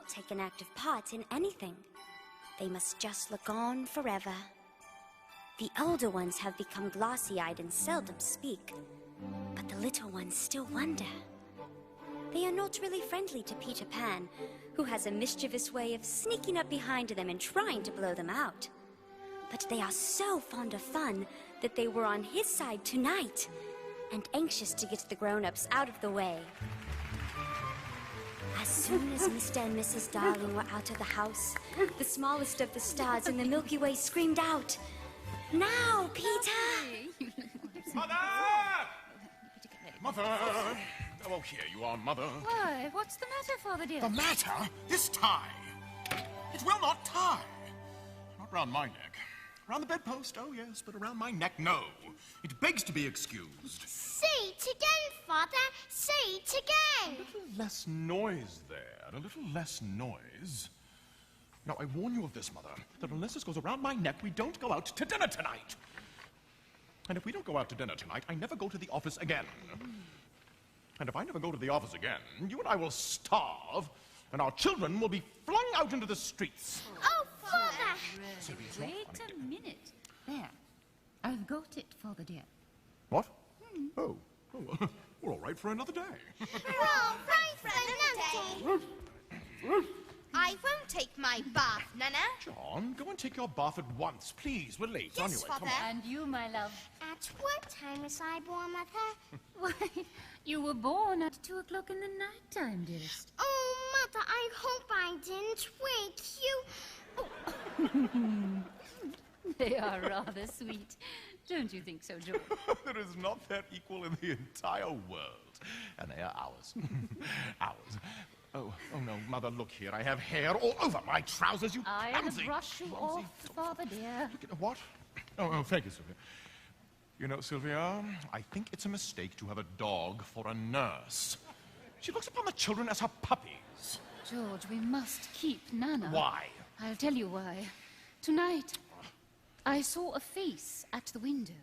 not take an active part in anything. They must just look on forever. The older ones have become glassy-eyed and seldom speak, but the little ones still wonder. They are not really friendly to Peter Pan, who has a mischievous way of sneaking up behind them and trying to blow them out. But they are so fond of fun that they were on his side tonight, and anxious to get the grown-ups out of the way. As soon as Mr. and Mrs. Darling were out of the house, the smallest of the stars in the Milky Way screamed out, "Now, Peter!" Mother! Mother! Oh, here you are, Mother. Why, what's the matter, Father dear? The matter? This tie. It will not tie. Not round my neck. Around the bedpost, oh yes, but around my neck, no. It begs to be excused. Say it again, Father. Say it again. A little less noise there. A little less noise. Now, I warn you of this, Mother, that unless this goes around my neck, we don't go out to dinner tonight. And if we don't go out to dinner tonight, I never go to the office again. And if I never go to the office again, you and I will starve, and our children will be flung out into the streets. Oh, Father! Sylvia's not Wait funny. a minute. There. I've got it, Father dear. What? Oh, we're all right for another day. Well, right for another day. I won't take my bath, Nana. John, go and take your bath at once, please. We're late. Yes, Anyway, come Father. on. And you, my love? At what time was I born, Mother? Why, you were born at 2 o'clock in the night time, dearest. Oh, Mother, I hope I didn't wake you. They are rather sweet. Don't you think so, George? There is not their equal in the entire world. And they are ours. Ours. Oh no, Mother, look here. I have hair all over my trousers, you I'll clumsy, brush you clumsy off, Father dear. Look at what? Oh, thank you, Sylvia. You know, Sylvia, I think it's a mistake to have a dog for a nurse. She looks upon the children as her puppies. George, we must keep Nana. Why? I'll tell you why. Tonight, I saw a face at the window.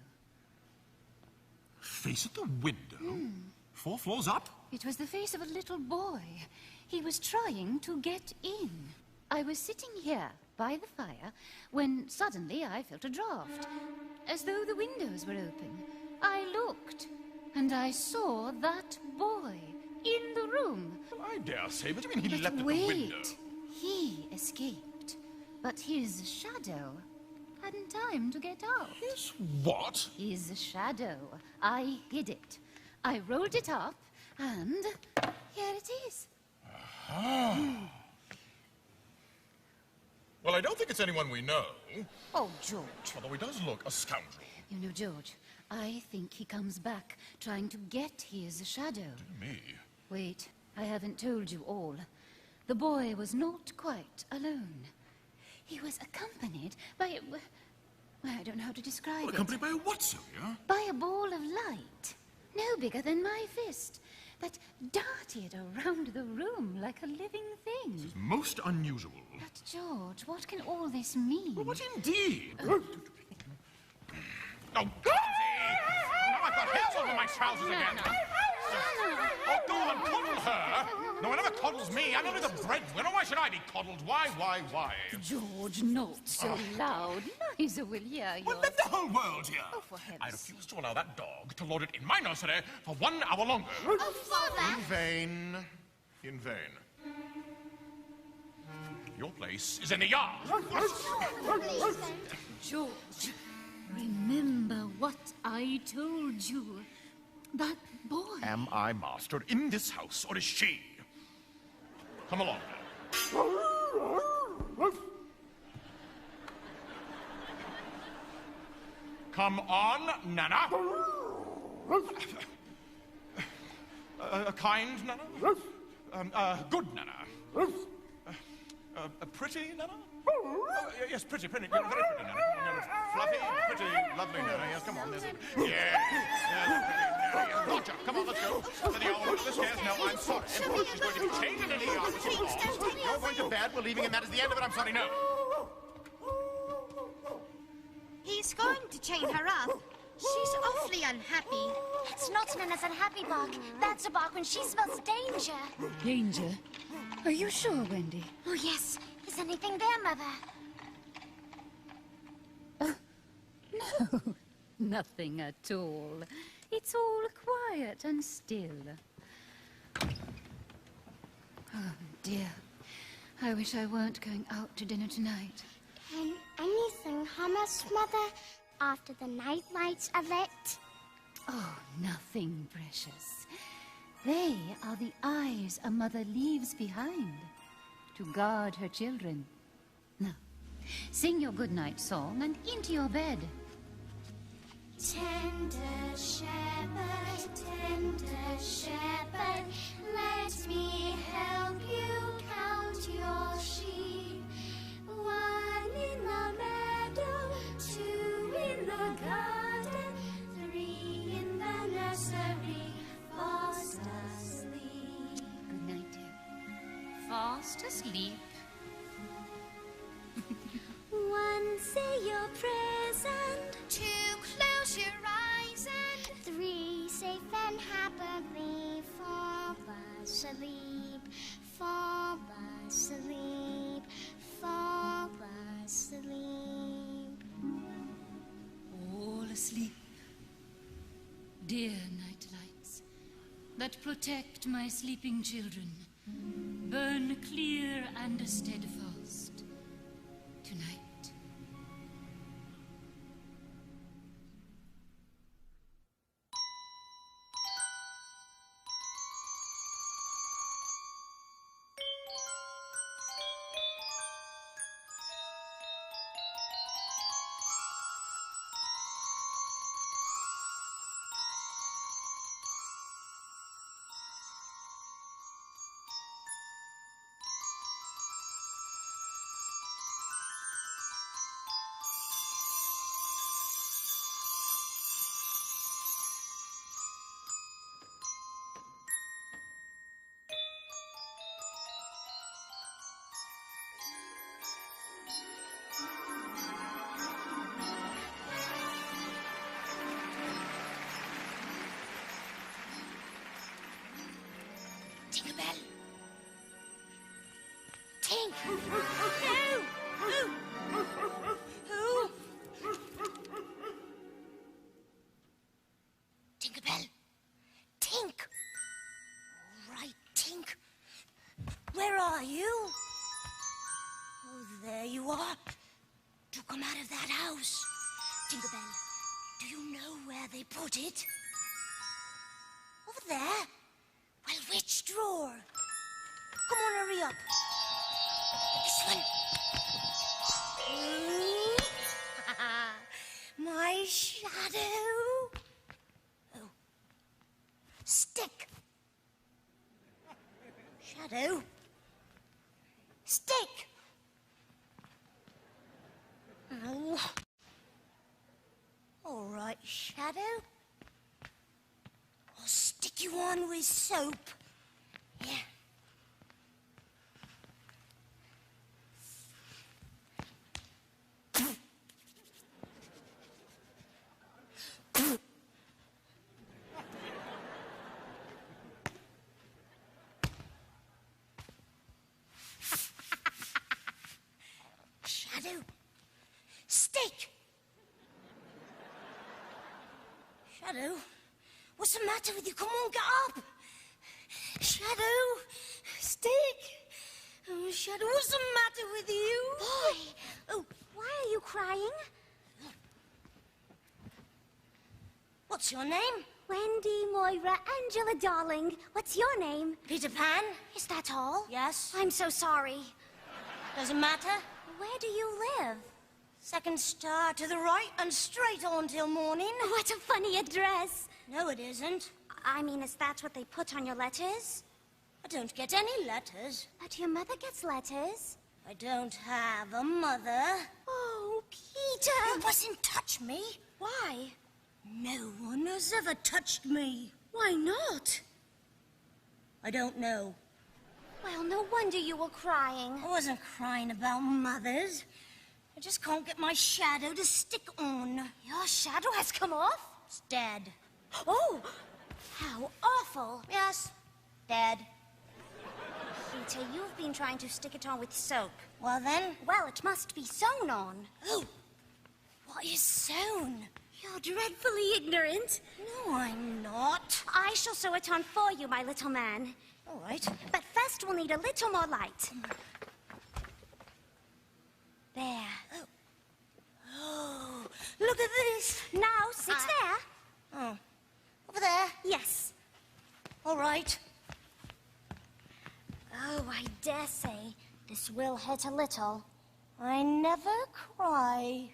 Face at the window? 4 floors up? It was the face of a little boy. He was trying to get in. I was sitting here by the fire when suddenly I felt a draft, as though the windows were open. I looked, and I saw that boy in the room. Well, I dare say, but you mean he But leapt at wait, the window? he escaped, but his shadow hadn't time to get out. His what? His shadow. I hid it. I rolled it up, and here it is. Well, I don't think it's anyone we know, Oh, George. although he does look a scoundrel. You know, George, I think he comes back trying to get his shadow. Me? Wait, I haven't told you all. The boy was not quite alone. He was accompanied by a... well, I don't know how to describe it. Accompanied by a what, Sylvia? By a ball of light, no bigger than my fist, that darted around the room like a living thing. This is most unusual. But, George, what can all this mean? Well, what indeed? Oh, clumsy! Now I've got hairs over my trousers again. Oh, go on, coddle her. No one ever coddles me. I'm only the breadwinner. Why should I be coddled? Why? George, not so loud. Liza will hear you. Well, let the whole world hear. Oh, for heaven's I refuse to allow that dog to lord it in my nursery for 1 hour longer. Oh, Father! In vain. In vain. Your place is in the yard. Please don't. George, remember what I told you. That boy. Am I master in this house, or is she? Come along now. Come on, Nana. Kind Nana? Good Nana? Pretty Nana? Yes, pretty, very pretty Nana. Fluffy, pretty, lovely Nana. Yes, come on. Yes, yes, Roger, come on, let's go. To the old the stairs. No, I'm sorry. She's going to be chained in the yard. You're going to bed. We're leaving, and that is the end of it. I'm sorry, no. He's going to chain her up. She's awfully unhappy. It's not Nana's unhappy bark. That's a bark when she smells danger. Danger? Are you sure, Wendy? Oh, yes. Is anything there, Mother? No, nothing at all. It's all quiet and still. Oh, dear. I wish I weren't going out to dinner tonight. Can anything harm us, Mother, after the night lights are lit? Oh, nothing, precious. They are the eyes a mother leaves behind to guard her children. Now, sing your goodnight song and into your bed. Tender shepherd, let me help you count your sheep. 1 in the meadow, 2 in the garden, 3 in the nursery, fast asleep. Good night, dear. Fast asleep. 1, say your prayers, and 2, close your eyes, and 3, safe and happily fall asleep, fall asleep, fall asleep. All asleep. Dear night lights that protect my sleeping children, burn clear and steadfast tonight. Tinkerbell. Tink! No! Who? Tinkerbell. Tink! All right, Tink. Where are you? Oh, there you are. Do come out of that house. Tinkerbell, do you know where they put it? Over there? Well, which drawer? Come on, hurry up. This one. My shadow. Oh. Stick. Shadow. Stick. Oh. All right, Shadow. I'll stick you on with soap. Yeah. Shadow. Stick. Shadow. What's the matter with you? Come on, get up. Shadow. Stick. Oh, Shadow, what's the matter with you? Boy. Oh, Why are you crying? what's your name? Wendy, Moira, Angela, darling. What's your name? Peter Pan? Is that all? Yes. I'm so sorry. Doesn't matter. Where do you live? Second star to the right and straight on till morning. What a funny address. No, it isn't. I mean, is that what they put on your letters? I don't get any letters. But your mother gets letters. I don't have a mother. Oh, Peter! You mustn't touch me. Why? No one has ever touched me. Why not? I don't know. Well, no wonder you were crying. I wasn't crying about mothers. I just can't get my shadow to stick on. Your shadow has come off? It's dead. Oh, how awful. Yes, dead. Peter, you've been trying to stick it on with soap. Well, then? Well, it must be sewn on. Oh, what is sewn? You're dreadfully ignorant. No, I'm not. I shall sew it on for you, my little man. All right. But first we'll need a little more light. There. Oh, look at this. Now, sit there. Oh, over there. Yes. All right. Oh, I dare say this will hurt a little. I never cry.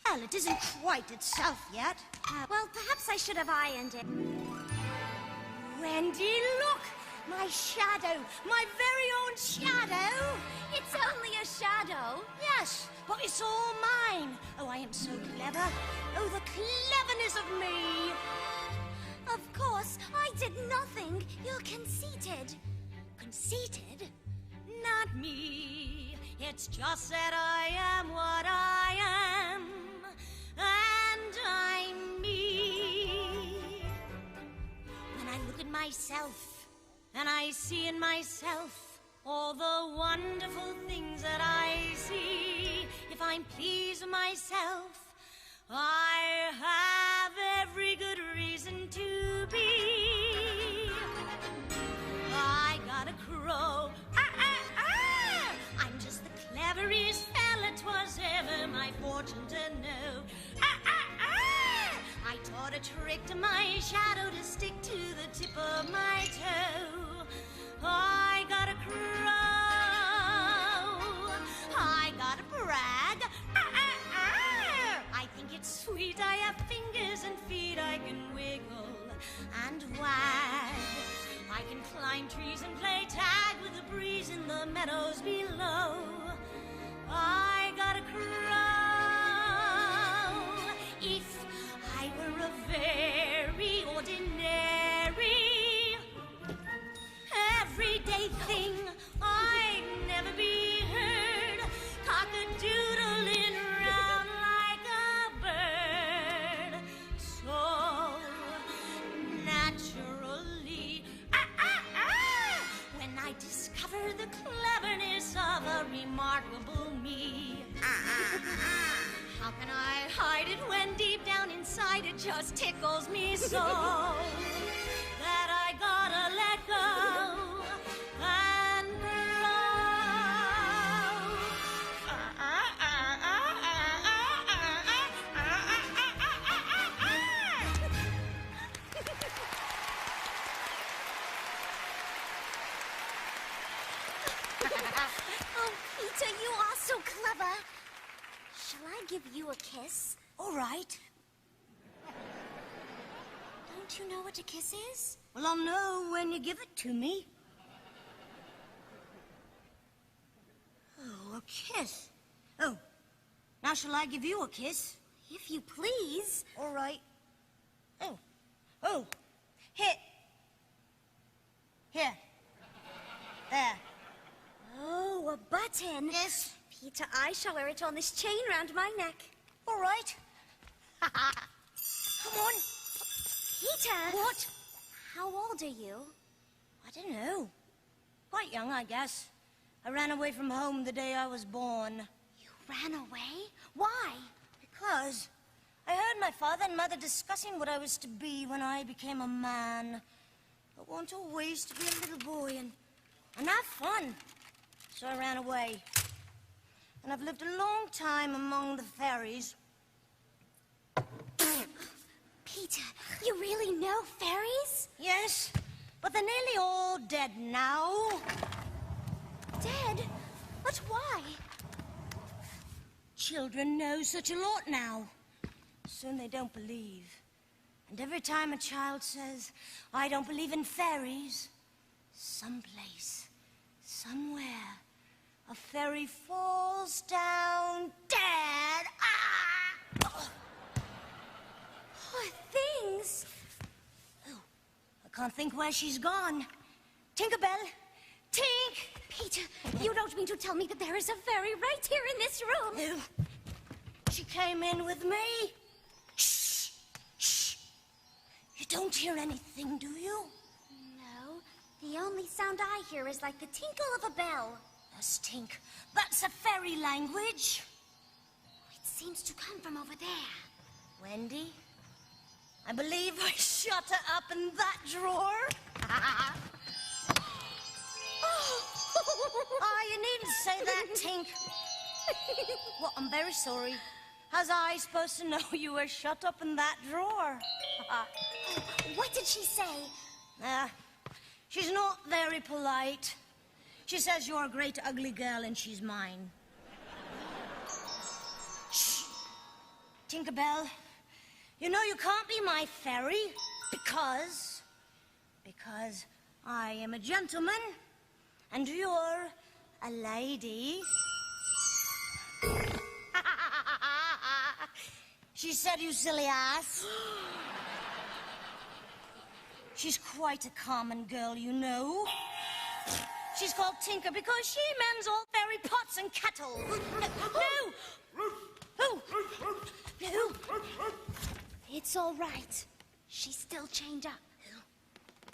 Well, it isn't quite itself yet. Well, perhaps I should have ironed it. Wendy, look! My shadow! My very own shadow! It's only a shadow. Yes, but it's all mine. Oh, I am so clever. Oh, the cleverness of me! Of course, I did nothing. You're conceited. Conceited? Not me. It's just that I am what I am. And I'm me. When I look at myself, and I see in myself all the wonderful things that I see, if I'm pleased with myself, I have every good reason to be. I got a crow. I'm just the cleverest fella 'twas ever my fortune to know. I taught a trick to my shadow to stick to the tip of my toe. I got a crow. I got a brag. I think it's sweet. I have fingers and feet I can wiggle and wag. I can climb trees and play tag with the breeze in the meadows below. I got a crow. If I were a very ordinary, everyday thing, I'd never be heard cock-a-doodling round like a bird. So naturally, when I discover the cleverness of a remarkable me, how can I hide it when deep down inside it just tickles me so that I gotta let go and Oh, Peter, you are so clever. Shall I give you a kiss? all right. Don't you know what a kiss is? Well, I'll know when you give it to me. Oh, a kiss. Oh, now shall I give you a kiss? If you please. All right. Oh, here. Here. There. Oh, a button. Yes. Peter, I shall wear it on this chain round my neck. All right. Come on. Peter! What? How old are you? I don't know. Quite young, I guess. I ran away from home the day I was born. You ran away? Why? Because I heard my father and mother discussing what I was to be when I became a man. I want always to be a little boy and have fun. So I ran away. And I've lived a long time among the fairies. Peter, you really know fairies? Yes, but they're nearly all dead now. Dead? But why? Children know such a lot now. Soon they don't believe. And every time a child says, I don't believe in fairies, someplace, somewhere, a fairy falls down dead. Ah! Poor things. Oh, I can't think where she's gone. Tinkerbell! Tink! Peter, you don't mean to tell me that there is a fairy right here in this room? No. She came in with me. Shh! Shh! You don't hear anything, do you? No. The only sound I hear is like the tinkle of a bell. Yes, Tink. That's a fairy language. It seems to come from over there. Wendy, I believe I shut her up in that drawer. Oh, you needn't say that, Tink. Well, I'm very sorry. How's I supposed to know you were shut up in that drawer? What did she say? She's not very polite. She says you're a great ugly girl and she's mine. Shh. Tinkerbell, you know you can't be my fairy because I am a gentleman and you're a lady. She said, you silly ass. She's quite a common girl, you know. She's called Tinker because she mends all fairy pots and kettle. No! It's all right. She's still chained up.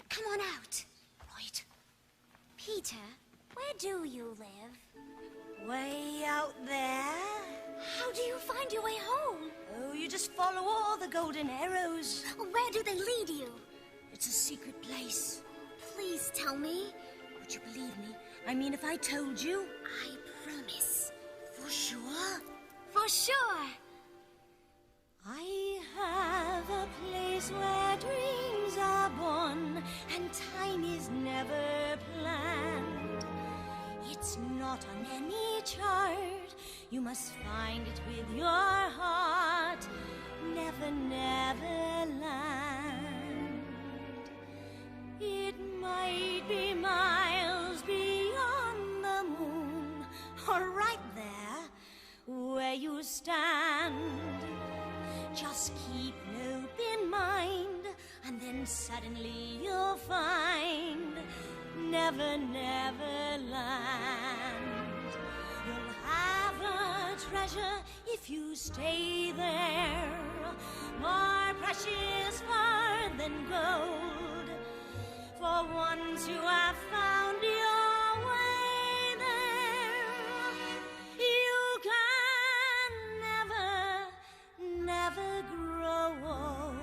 Come on out. Right. Peter, where do you live? Way out there. How do you find your way home? Oh, you just follow all the golden arrows. Where do they lead you? It's a secret place. Please tell me. Would you believe me? I mean, if I told you. I promise. For sure? For sure. I have a place where dreams are born and time is never planned. It's not on any chart. You must find it with your heart. Never, never land. It might be miles beyond the moon, or right there where you stand. Just keep an open mind, and then suddenly you'll find never, never land. You'll have a treasure if you stay there, more precious far than gold. For once you have found your way there, you can never grow old.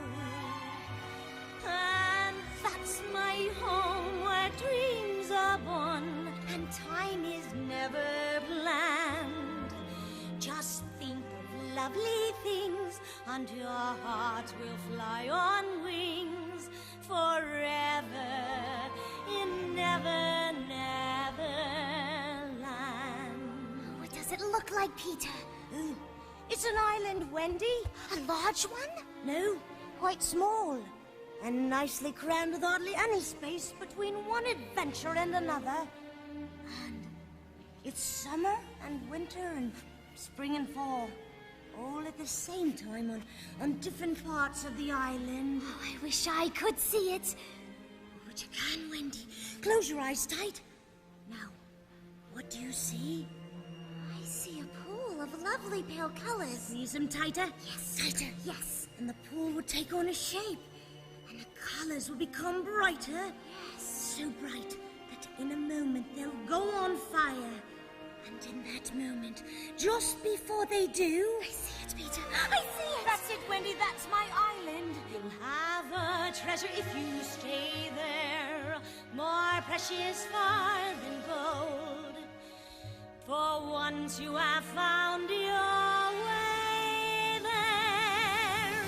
And that's my home where dreams are born and time is never planned. Just think of lovely things and your heart will fly on wings forever in never, never land. What does it look like, Peter? Ooh, it's an island, Wendy. A large one? No, quite small. And nicely crammed with hardly any space between one adventure and another. And it's summer and winter and spring and fall. All at the same time on different parts of the island. Oh, I wish I could see it. But you can, Wendy. Close your eyes tight. Now, what do you see? I see a pool of lovely pale colors. Squeeze them tighter? Yes. Tighter? Yes. And the pool will take on a shape. And the colors will become brighter. Yes. So bright that in a moment they'll go on fire. And in that moment, just before they do... I see it, Peter. I see it. That's it, Wendy. That's my island. You'll have a treasure if you stay there. More precious far than gold. For once you have found your way there,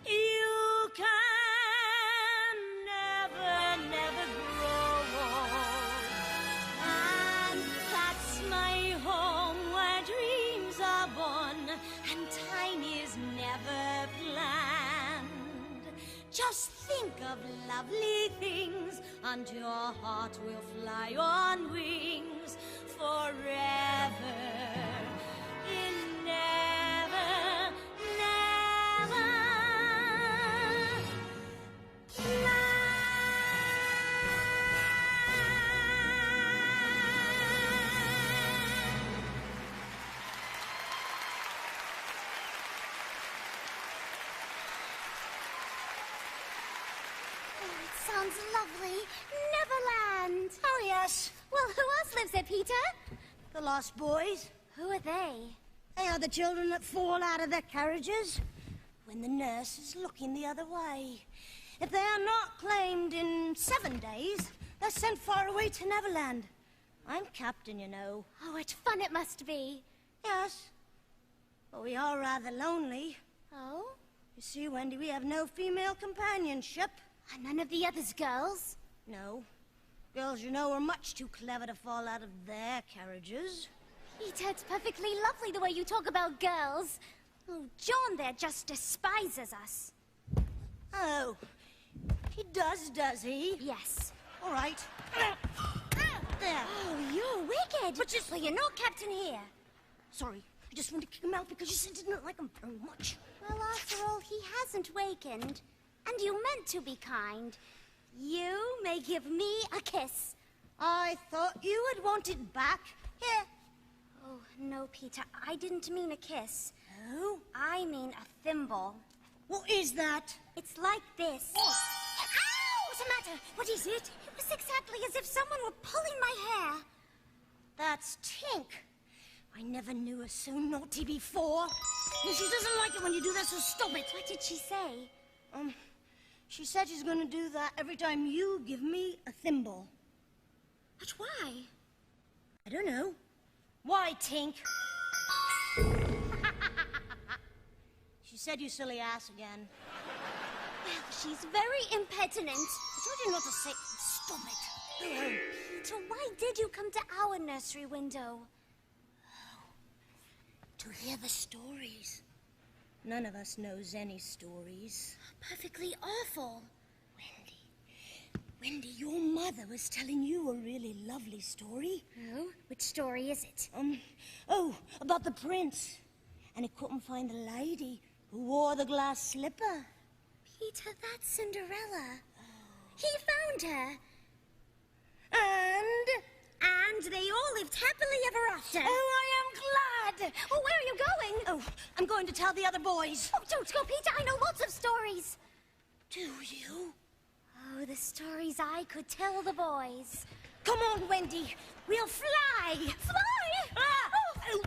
you can never, never grow old. And that's my home where dreams are born and time is never planned. Just think of lovely things and your heart will fly on wings forever in never, never sounds lovely. Neverland. Oh, yes. Well, who else lives there, Peter? The Lost Boys. Who are they? They are the children that fall out of their carriages when the nurse is looking the other way. If they are not claimed in 7 days, they're sent far away to Neverland. I'm captain, you know. Oh, what fun it must be. Yes, but we are rather lonely. Oh? You see, Wendy, we have no female companionship. Are none of the others girls? No. Girls, you know, are much too clever to fall out of their carriages. Peter, it's perfectly lovely the way you talk about girls. Oh, John there just despises us. Oh, he does he? Yes. All right. There. Oh, you're wicked. But just... Well, you're not captain here. Sorry, I just wanted to kick him out because you said you didn't like him very much. Well, after all, he hasn't wakened. And you meant to be kind. You may give me a kiss. I thought you had wanted back. Here. Oh, no, Peter, I didn't mean a kiss. Oh? I mean a thimble. What is that? It's like this. Oh. Ow! What's the matter? What is it? It was exactly as if someone were pulling my hair. That's Tink. I never knew her so naughty before. And she doesn't like it when you do that, so stop it. What did she say? She said she's gonna do that every time you give me a thimble. But why? I don't know. Why, Tink? She said you silly ass again. Well, she's very impertinent. I told you not to say... Stop it. Peter, why did you come to our nursery window? To hear the stories. None of us knows any stories. Perfectly awful. Wendy, your mother was telling you a really lovely story. Oh? Which story is it? About the prince. And he couldn't find the lady who wore the glass slipper. Peter, that's Cinderella. He found her. And they all lived happily ever after. Oh, I am glad. Oh, where are you going? Oh, I'm going to tell the other boys. Oh, don't go, Peter. I know lots of stories. Do you? Oh, the stories I could tell the boys. Come on, Wendy. We'll fly. Fly? Ah! Oh.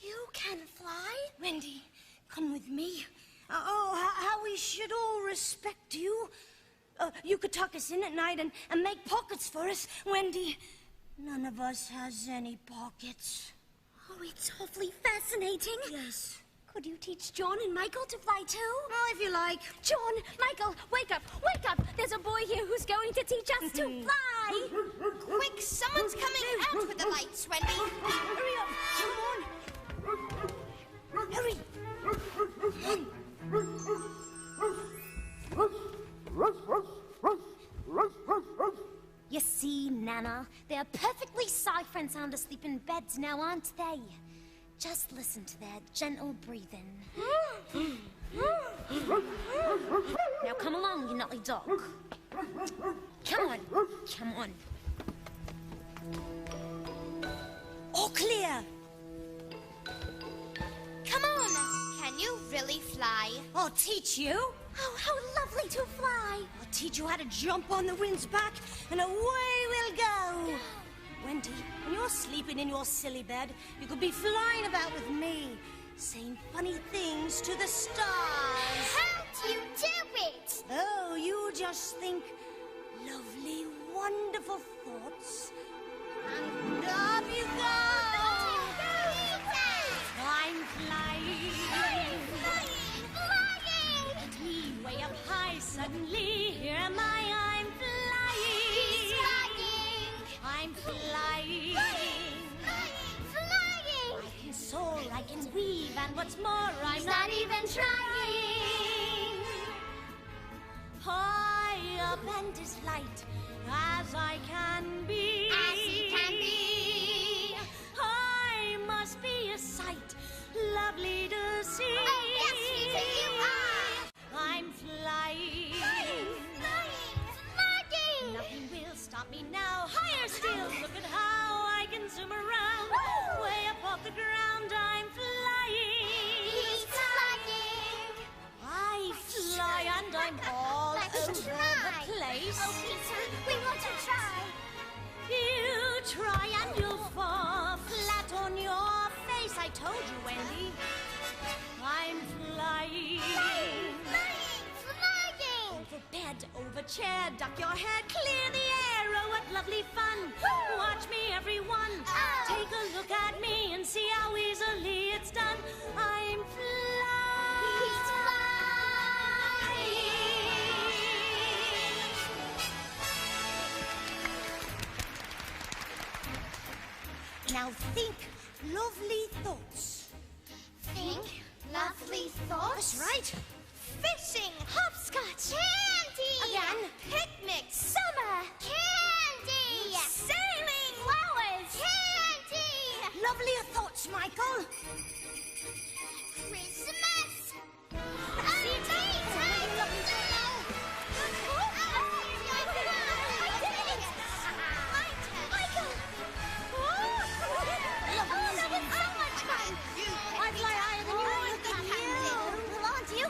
You can fly? Wendy, come with me. How we should all respect you. You could tuck us in at night and make pockets for us. Wendy, none of us has any pockets. Oh, it's awfully fascinating. Yes. Could you teach John and Michael to fly too? Oh, if you like. John, Michael, wake up, wake up. There's a boy here who's going to teach us to fly. Quick, someone's coming out with the lights, Wendy. Hurry up. Come on. Hurry. You see, Nana, they're perfectly safe and sound asleep in beds now, aren't they? Just listen to their gentle breathing. Now come along, you naughty dog. Come on, come on. All clear. Come on. Can you really fly? I'll teach you. Oh, how lovely to fly. I'll teach you how to jump on the wind's back, and away we'll go. Wendy, when you're sleeping in your silly bed, you could be flying about with me, saying funny things to the stars. How do you do it? Oh, you just think lovely, wonderful thoughts, and up you go. I'm flying. Flying! And me way up high, suddenly here am I, I'm flying. I'm flying. Flying! I can soar, I can weave, and what's more, I'm not even trying. High up and as light as I can be. As he can be. I must be a sight lovely to see. Oh, yes, Peter, you are. I'm flying. Flying! Nothing will stop me now. Higher still, look at how I can zoom around. Woo! Way up off the ground, I'm flying. He's flying! I fly and I'm all Let's over try. the place. face. Oh, Peter, we want to try. You try and you'll fall flat on your face. I told you, Wendy. I'm flying. Flying! Over bed, over chair, duck your head, clear the air. Oh, what lovely fun. Watch me, everyone. Oh. Take a look at me and see how easily it's done. I'm He's flying. Now think lovely thoughts. Think lovely thoughts. That's right. Fishing. Hopscotch. Candy. Again. Picnic. Summer. Candy. Sailing. Flowers. Candy. Lovelier thoughts, Michael. Christmas.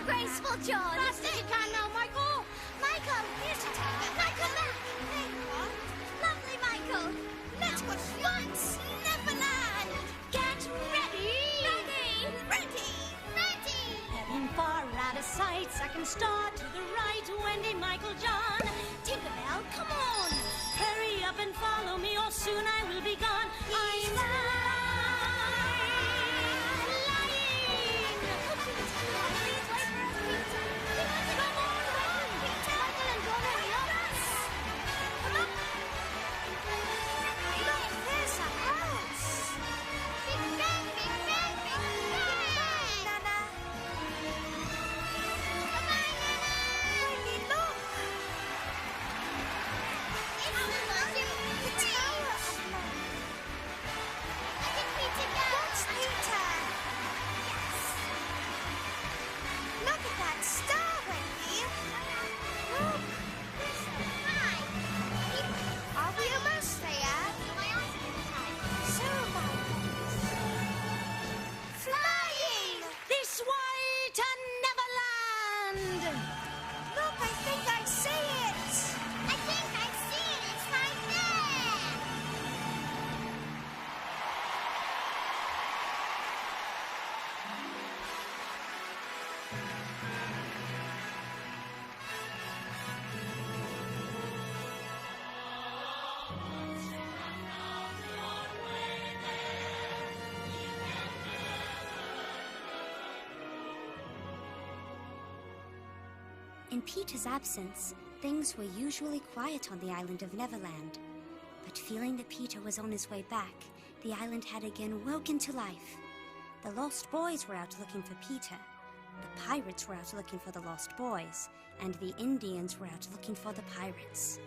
Graceful John. Fast as you can now, Michael. Michael, here's your ticket. Michael, look. Lovely, Michael. Let's go once Neverland. Get ready. Ready. Heading far out of sight, second star to the right. Wendy, Michael, John. Tinkerbell, come on. Hurry up and follow me, or soon I will be gone. I'm flying. In Peter's absence, things were usually quiet on the island of Neverland. But feeling that Peter was on his way back, the island had again woken to life. The lost boys were out looking for Peter. The pirates were out looking for the lost boys. And the Indians were out looking for the pirates.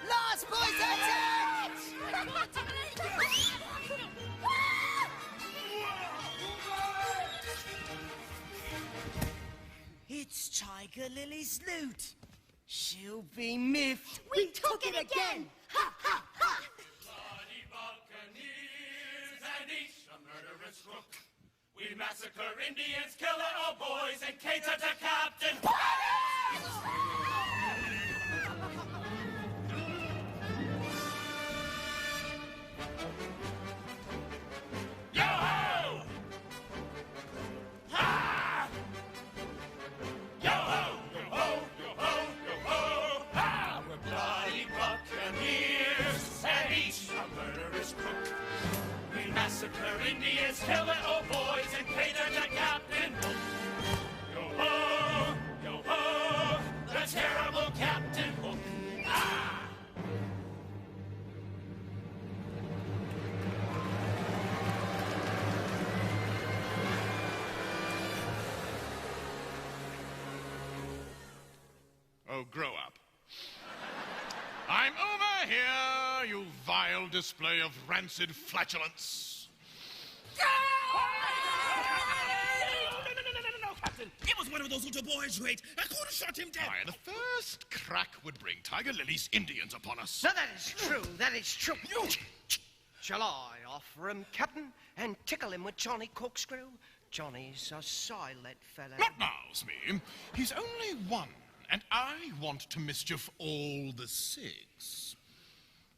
Lost boys attack! It's Tiger Lily's loot. She'll be miffed. We took it again! Ha, ha, ha! Bloody buccaneers and each a murderous crook. We massacre Indians, kill our boys, and cater to Captain Yo-ho! Ha! Yo-ho! Yo-ho! Yo-ho! Yo-ho! Ha! We're bloody buccaneers. We massacre Indians, kill little boys, and cater to Captain Hook. Yo ho, the terrible Captain Hook. Ah! Oh, grow up. I'm over here, you vile display of rancid flatulence. No, Captain. It was one of those little boys, Wait. I could have shot him dead. Aye, the first crack would bring Tiger Lily's Indians upon us. Now, that is true. That is true. Shall I offer him, Captain, and tickle him with Johnny Corkscrew? Johnny's a silent fellow. Not now, Smee. He's only one, and I want to mischief all the six.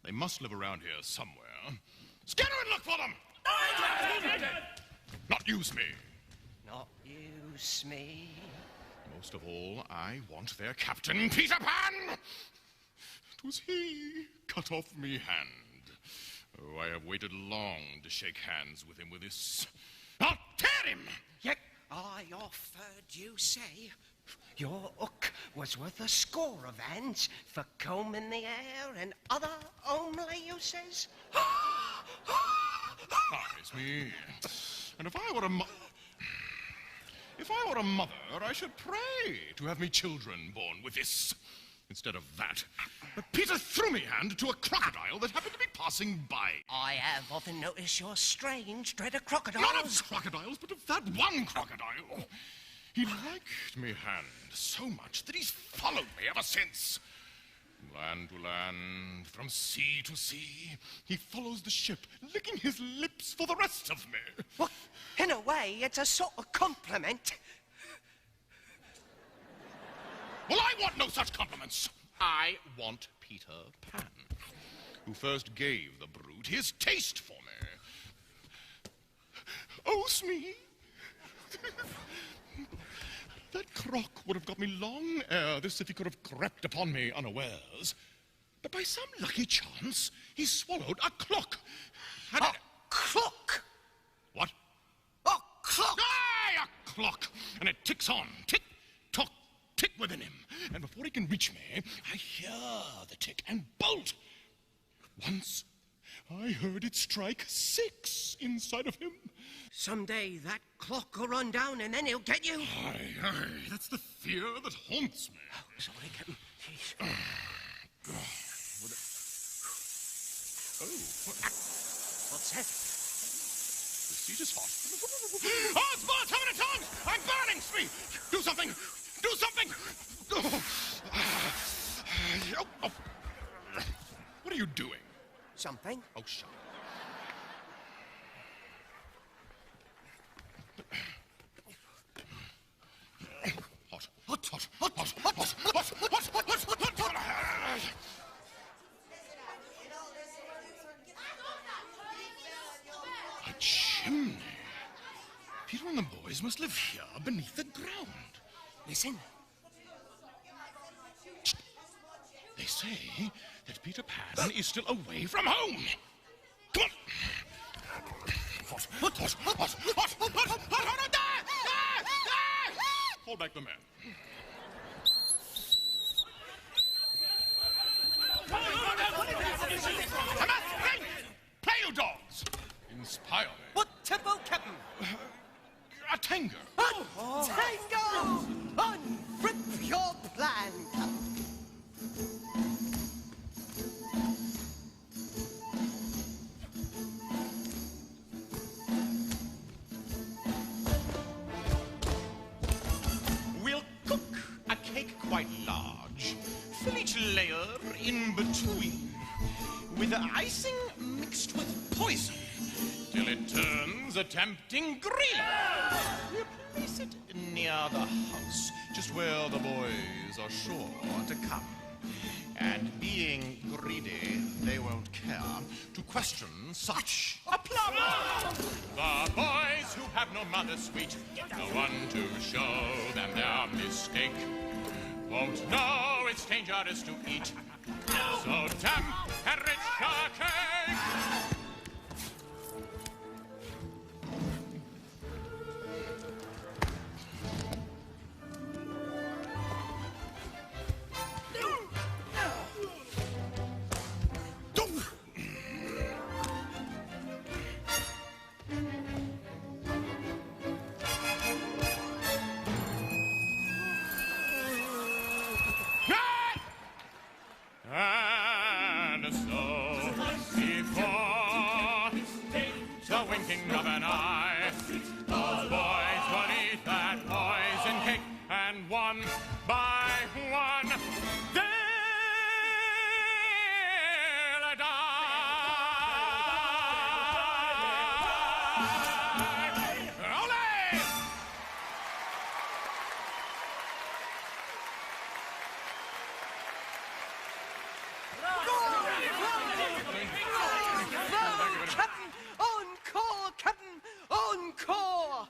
They must live around here somewhere. Scatter and look for them! Not you, Smee. Not you, Smee. Most of all, I want their captain, Peter Pan! 'Twas he cut off me hand. Oh, I have waited long to shake hands with him with this. I'll tear him! Yet I offered you say your hook was worth a score of hands for combing the air and other homely uses. Aye, Smee. And if I were a mother, I should pray to have me children born with this. Instead of that, but Peter threw me hand to a crocodile that happened to be passing by. I have often noticed your strange dread of crocodiles. Not of crocodiles, but of that one crocodile. He liked me hand so much that he's followed me ever since. From land to land, from sea to sea, he follows the ship, licking his lips for the rest of me. Well, in a way, it's a sort of compliment. Well, I want no such compliments. I want Peter Pan, who first gave the brute his taste for me. Oh, Smee. That croc would have got me long ere this if he could have crept upon me unawares. But by some lucky chance, he swallowed a clock. A clock? What? A clock! Aye, a clock! And it ticks on, tick, tock, tick within him. And before he can reach me, I hear the tick and bolt. Once, I heard it strike 6 inside of him. Someday that clock will run down and then he'll get you. Aye, aye, that's the fear that haunts me. Oh, sorry, Captain. Jeez. What's that? The seat is hot. Oh, it's blood coming in tongues! I'm burning, Smee! Do something! Do something! Oh. What are you doing? Something? Oh, shut up. Hot. Hot, hot, hot, hot, hot, hot, hot, hot, hot. A chimney. Peter and the boys must live here beneath the ground. Listen. They say that Peter Pan is still away from home. Come on. Hot, hot, hot, hot, hot, hot, hot, hot, hot, hold back the men. Play, you dogs! Inspire me. What tempo, Captain? A tango. Tango! Unrip your plan, Captain. We'll cook a cake quite large. Fill each layer in between with the icing mixed with poison till it turns a tempting green. We'll place it near the house, just where the boys are sure to come. And being greedy, they won't care to question such a plum. The boys who have no mother sweet, no one to show them their mistake, won't know it's dangerous to eat so damp and rich a cake. and so before the winking of an eye, those boys would eat that poison cake, and one by one they'll die. Ole! Captain! Encore! Captain! Encore!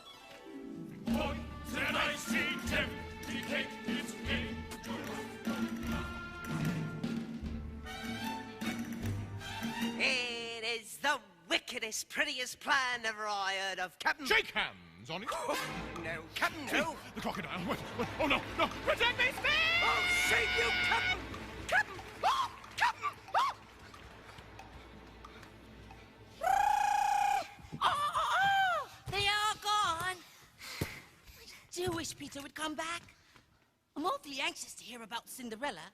Then I see Tim, the cake is game. It is the wickedest, prettiest plan ever I heard of, Captain. Shake hands on it. No, Captain, no. The crocodile. Wait. Oh, no. Protect me, Speed! Oh, save you, Captain! Captain! Oh, Captain! Oh! Oh, they are gone. I do wish Peter would come back. I'm awfully anxious to hear about Cinderella.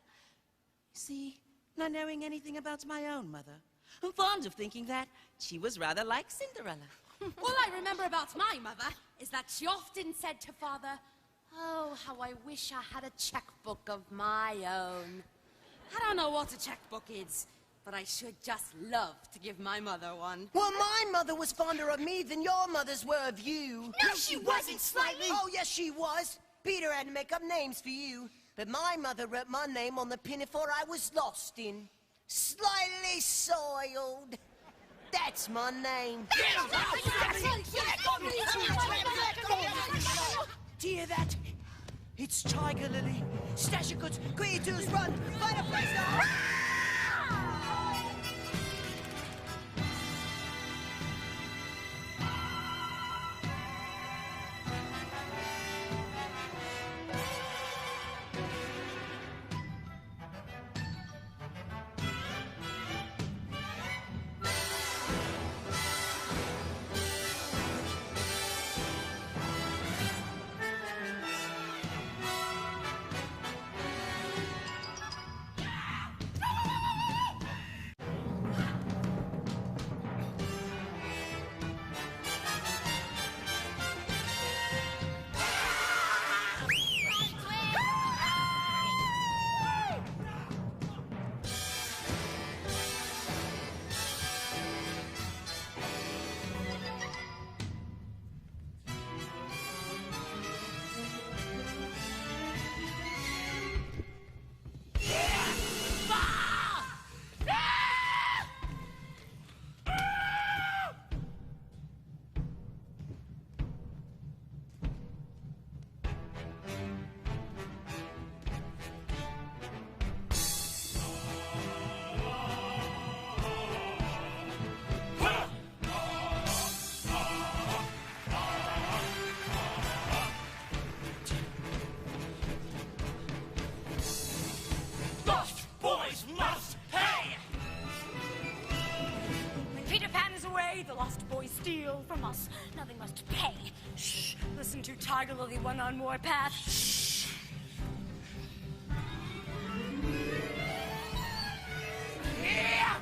See, not knowing anything about my own mother, I'm fond of thinking that she was rather like Cinderella. All I remember about my mother is that she often said to Father, "Oh, how I wish I had a checkbook of my own." I don't know what a checkbook is, but I should just love to give my mother one. Well, my mother was fonder of me than your mothers were of you. No, she wasn't, Slightly. Oh, yes, she was. Peter had to make up names for you, but my mother wrote my name on the pinafore I was lost in. Slightly soiled. That's my name. Do you hear that? It's Tiger Lily. Stash your goods. Quick, dudes, run. Find a place now. The lost boys steal from us. Now they must pay. Shh. Listen to Tiger Lily one on more path. Shh. Yeah.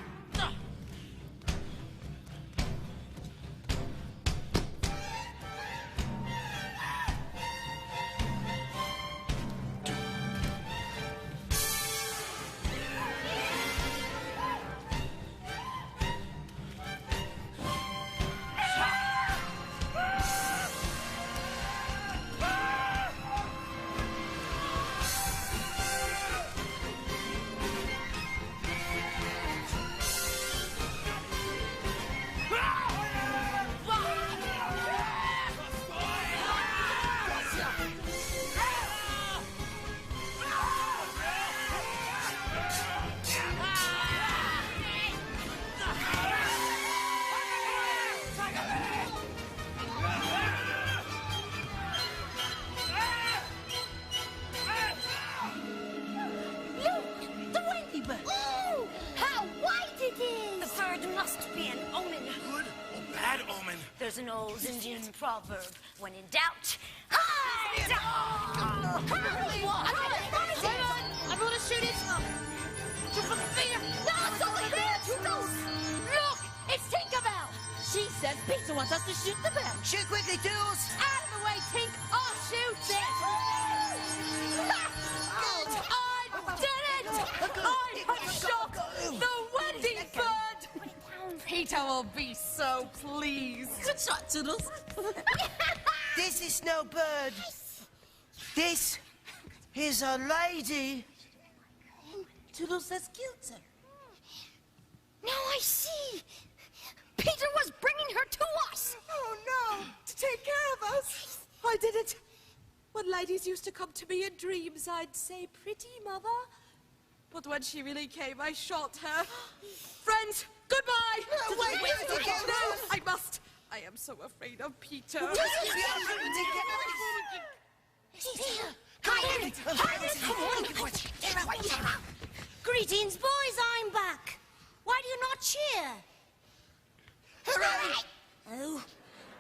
There's an old Indian proverb, when in doubt, hide! I'm gonna shoot it! Just for the finger! No, something! wants us to shoot the bed. Shoot quickly, Toodles! Out of the way, Tink! I'll shoot it! I did it! I have shot the Wendy bird! Peter will be so pleased. Good shot, Toodles. This is no bird. This is a lady. Toodles has killed her. Now I see. Peter was bringing her to us. Oh, no! To take care of us! I did it. When ladies used to come to me in dreams, I'd say, "Pretty mother." But when she really came, I shot her. Friends, goodbye! Wait, No, I must. I am so afraid of Peter. Greetings, boys, I'm back. Why do you not cheer? Hooray! Oh,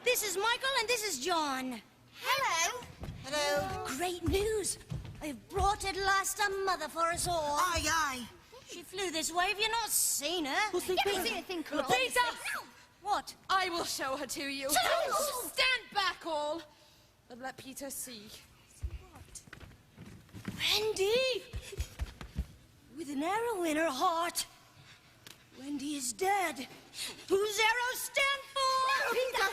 this is Michael and this is John. Hello. Hello. Great news. I've brought at last a mother for us all. Aye, aye. She flew this way. Have you not seen her? Peter! What? I will show her to you. Stand back, all, and let Peter see. Wendy! With an arrow in her heart. Wendy is dead. Whose arrows stand for? Peter!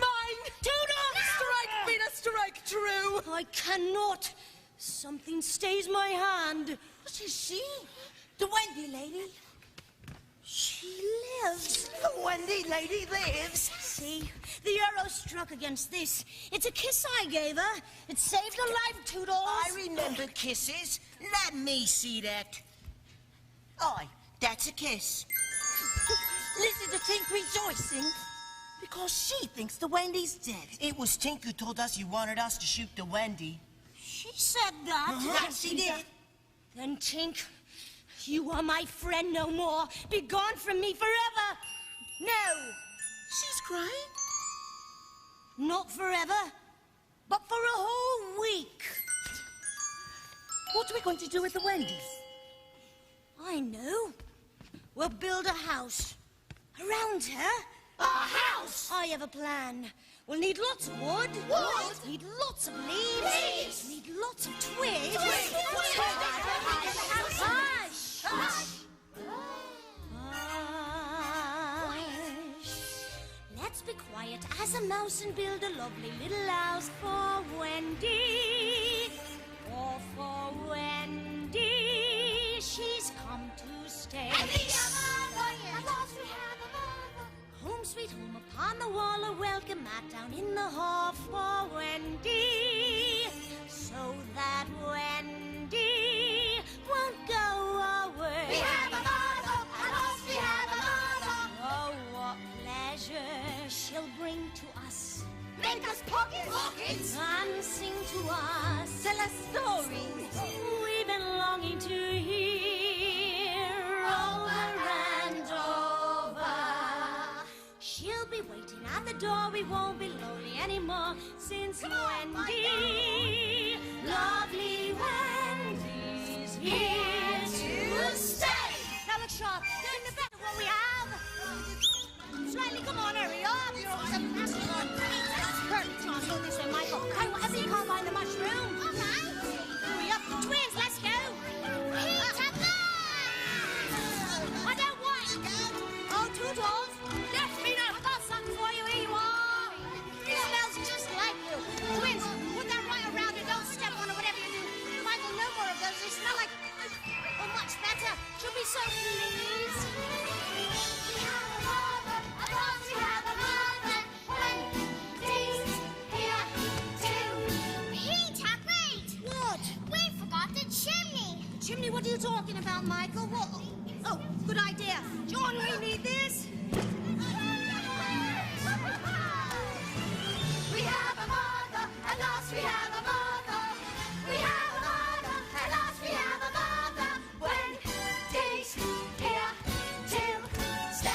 Mine! Toodles! Strike, Peter, strike true! I cannot. Something stays my hand. What is she? The Wendy lady? She lives. The Wendy lady lives. See, the arrow struck against this. It's a kiss I gave her. It saved her life, Toodles. I remember kisses. Let me see that. Aye, that's a kiss. Listen to Tink rejoicing because she thinks the Wendy's dead. It was Tink who told us you wanted us to shoot the Wendy. She said that. Yes, she did. Then, Tink, you are my friend no more. Be gone from me forever. No, She's crying. not forever, but for a whole week. What are we going to do with the Wendy's? I know. We'll build a house around her. A house? I have a plan. We'll need lots of wood. Wood? Need lots of leaves. Need lots of twigs. Hush! Hush! Let's be quiet as a mouse and build a lovely little house for Wendy. Oh, for Wendy, she's come to stay. Home sweet home upon the wall, a welcome mat down in the hall for Wendy, so that Wendy won't go away. We have a mother, at last we have a mother. Oh, what pleasure she'll bring to us. Make us pockets. And sing to us. Tell us stories. We've been longing to hear over and over. She'll be waiting at the door. We won't be lonely anymore. Since Wendy, lovely Wendy's here to stay. Now look sharp. Doing the best of what we have. Slightly, come on, hurry up. You're awesome. Curtain, John, go this way, Michael. Hey, whatever you can't find the mushroom. Okay. Hurry up, twins, let's go. Peter, go! I don't want. Oh, Toodles. Yes, Peter. I got something for you. Here you are. It smells just like you. Twins, put that right around it. Don't step on it, whatever you do. Michael, no more of those. They smell like... Oh, much better. She'll be so pleased. We have a mother, at last we have a mother. Wendy's here too. Peter, wait! What? We forgot the chimney. Chimney, what are you talking about, Michael? What? Oh, good idea. John, we need this. We have a mother, at last we have a mother. We have a mother, at last we have a mother. Wendy's here to stay.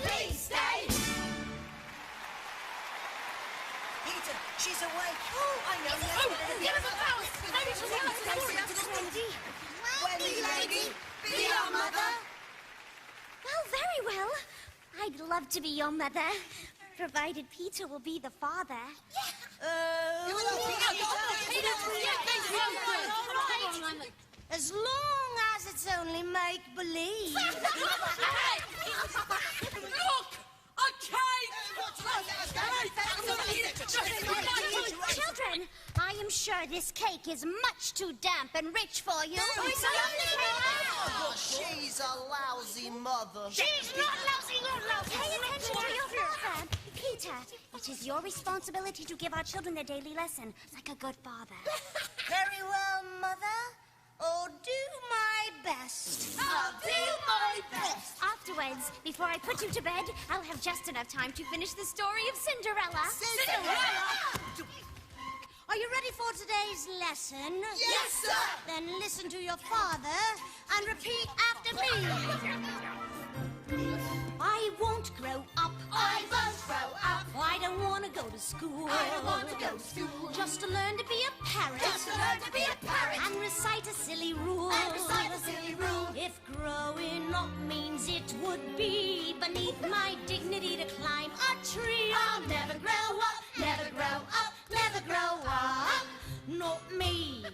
Please stay. Peter, she's awake. Oh, I know. Give us a house! Maybe she'll tell us a story. Wendy, I'd love to be your mother, provided Peter will be the father. As long as it's only make-believe. Look! A cake! Children, I am sure this cake is much too damp and rich for you. Oh, she's a lousy mother. She's not lousy, not lousy. Pay attention to your father. Peter, it is your responsibility to give our children their daily lesson, like a good father. Very well, Mother. I'll do my best. I'll do my best. Afterwards, before I put you to bed, I'll have just enough time to finish the story of Cinderella. Are you ready for today's lesson? Yes, sir. Then listen to your father and repeat after me. I won't grow up. I won't grow up. I don't want to go to school. I don't want to go to school. Just to learn to be a parrot. Just to learn to be a parrot. And recite a silly rule. And recite a silly rule. If growing up means it would be beneath my dignity to climb a tree, I'll never grow up, never grow up, never grow up. Not me.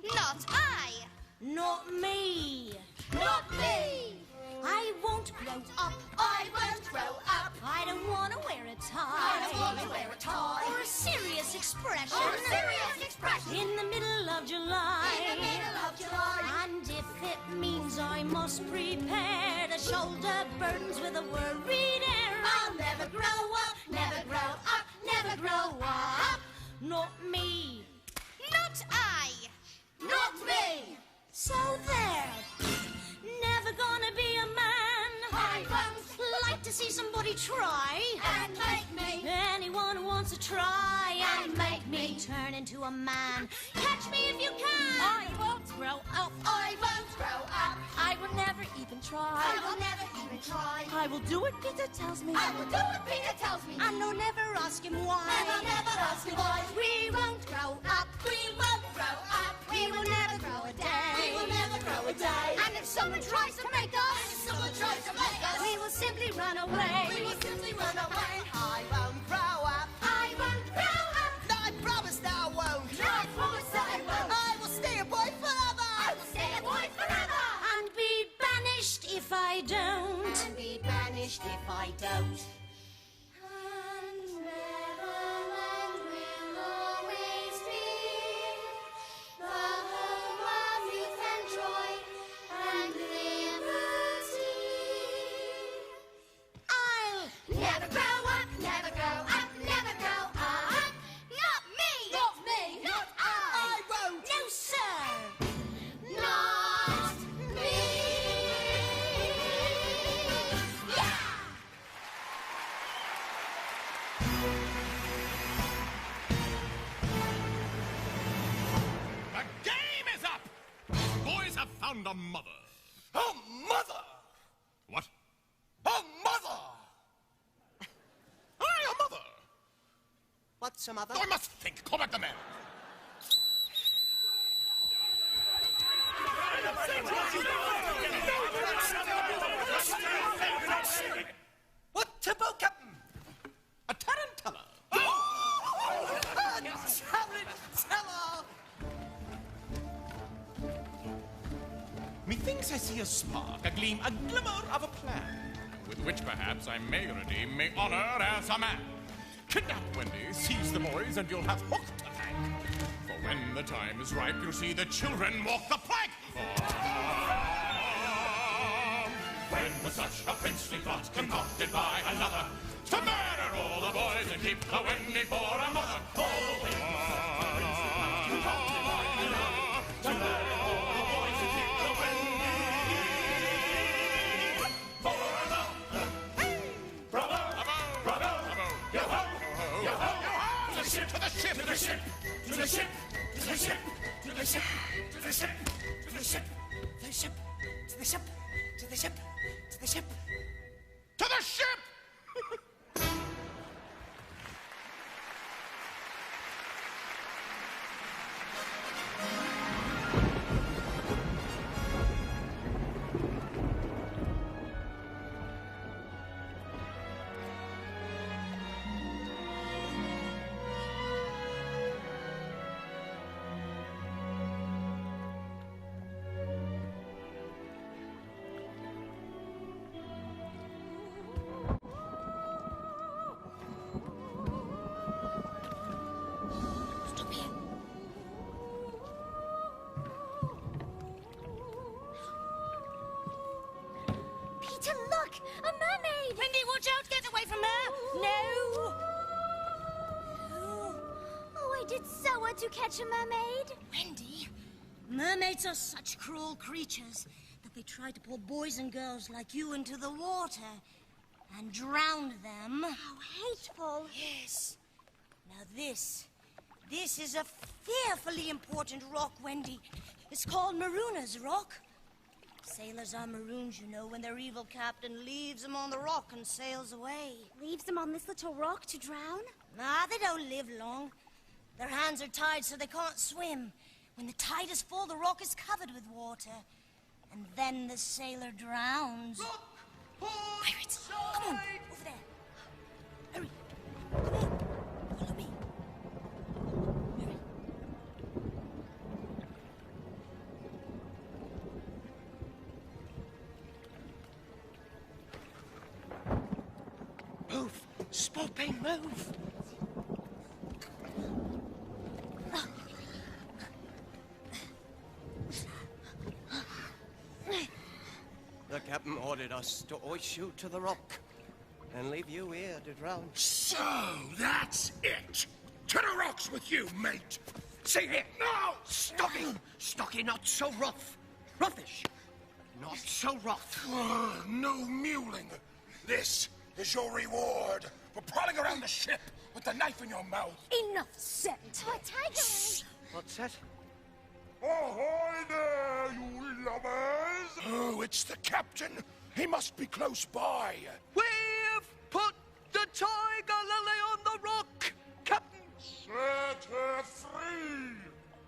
Not I. Not me. Not me. I won't grow up. I won't grow up. I don't want to wear a tie. I don't want to wear a tie. Or a serious expression. Or a serious expression. In the middle of July. In the middle of July. And if it means I must prepare to shoulder burdens with a worried air, I'll never grow up, never grow up, never grow up. Not me. Not I. Not me. So there. Never gonna be a man. I won't. Like to see somebody try. And make me. Anyone who wants to try And make me. turn into a man. Catch me if you can. I won't grow up. I won't grow up. I will never even try. I will never even try. I will do what Peter tells me. I will do what Peter tells me. And I'll never ask him why. And I'll never ask him why. We won't grow up. We won't grow up. We will never grow a day. We will never grow a day. And if someone tries to make us, And if someone tries to make us, we will simply run away. we will simply run away. I won't grow up. I won't grow up. I promise that I won't. I promise that I won't. I will stay a boy forever. I will stay a boy forever. And be banished if I don't. And be banished if I don't. And Neverland will always be the home of youth and joy and liberty. I'll Never grow up, never grow up, never grow up. Not me. Not me, not I. won't. no, sir. Not me. Yeah! The game is up! Boys have found a mother. A mother! What? A mother! Aye, a mother! What's a mother? I must think. Call back the men. What about Captain? A tarantella. Tarantella! Methinks I see a spark, a gleam, a glimmer of a plan, with which perhaps I may redeem my honor as a man. Kidnap Wendy, seize the boys, and you'll have hook to thank. For when the time is ripe, you'll see the children walk the plank. When was such a princely plot concocted by another to murder all the boys and keep the Wendy for a mother? Oh, when was such a princely plot concocted by another to murder all the boys and keep the Wendy for a mother? Bravo! Bravo! Bravo! Yo ho! Yo ho! Yo ho! To the ship! To the ship! To the ship! To the ship! To the ship! To the ship! To the ship! To the ship! To the ship! To the ship! To the ship! To the ship! To the ship! Watch out! Get away from her! No! Oh, I did so want to catch a mermaid. Wendy, mermaids are such cruel creatures that they try to pull boys and girls like you into the water and drown them. How hateful. Yes. Now this is a fearfully important rock, Wendy. It's called Maroona's Rock. Sailors are marooned, you know, when their evil captain leaves them on the rock and sails away. Leaves them on this little rock to drown? Nah, they don't live long. Their hands are tied so they can't swim. When the tide is full, the rock is covered with water. And then the sailor drowns. Pirates, come on, over there. Hurry. Come on, follow me. Hurry. Move! Spalpeen, move! The captain ordered us to hoist you to the rock and leave you here to drown. So, that's it. To the rocks with you, mate. See here, now! Stocky, not so rough. Roughish. Not so rough. No mewling. This is your reward for prowling around the ship with the knife in your mouth. Enough said. Oh, Tiger! What's that? Ahoy there, you lovers! Oh, it's the captain. He must be close by. We've put the tiger lily on the rock, Captain. Set her free.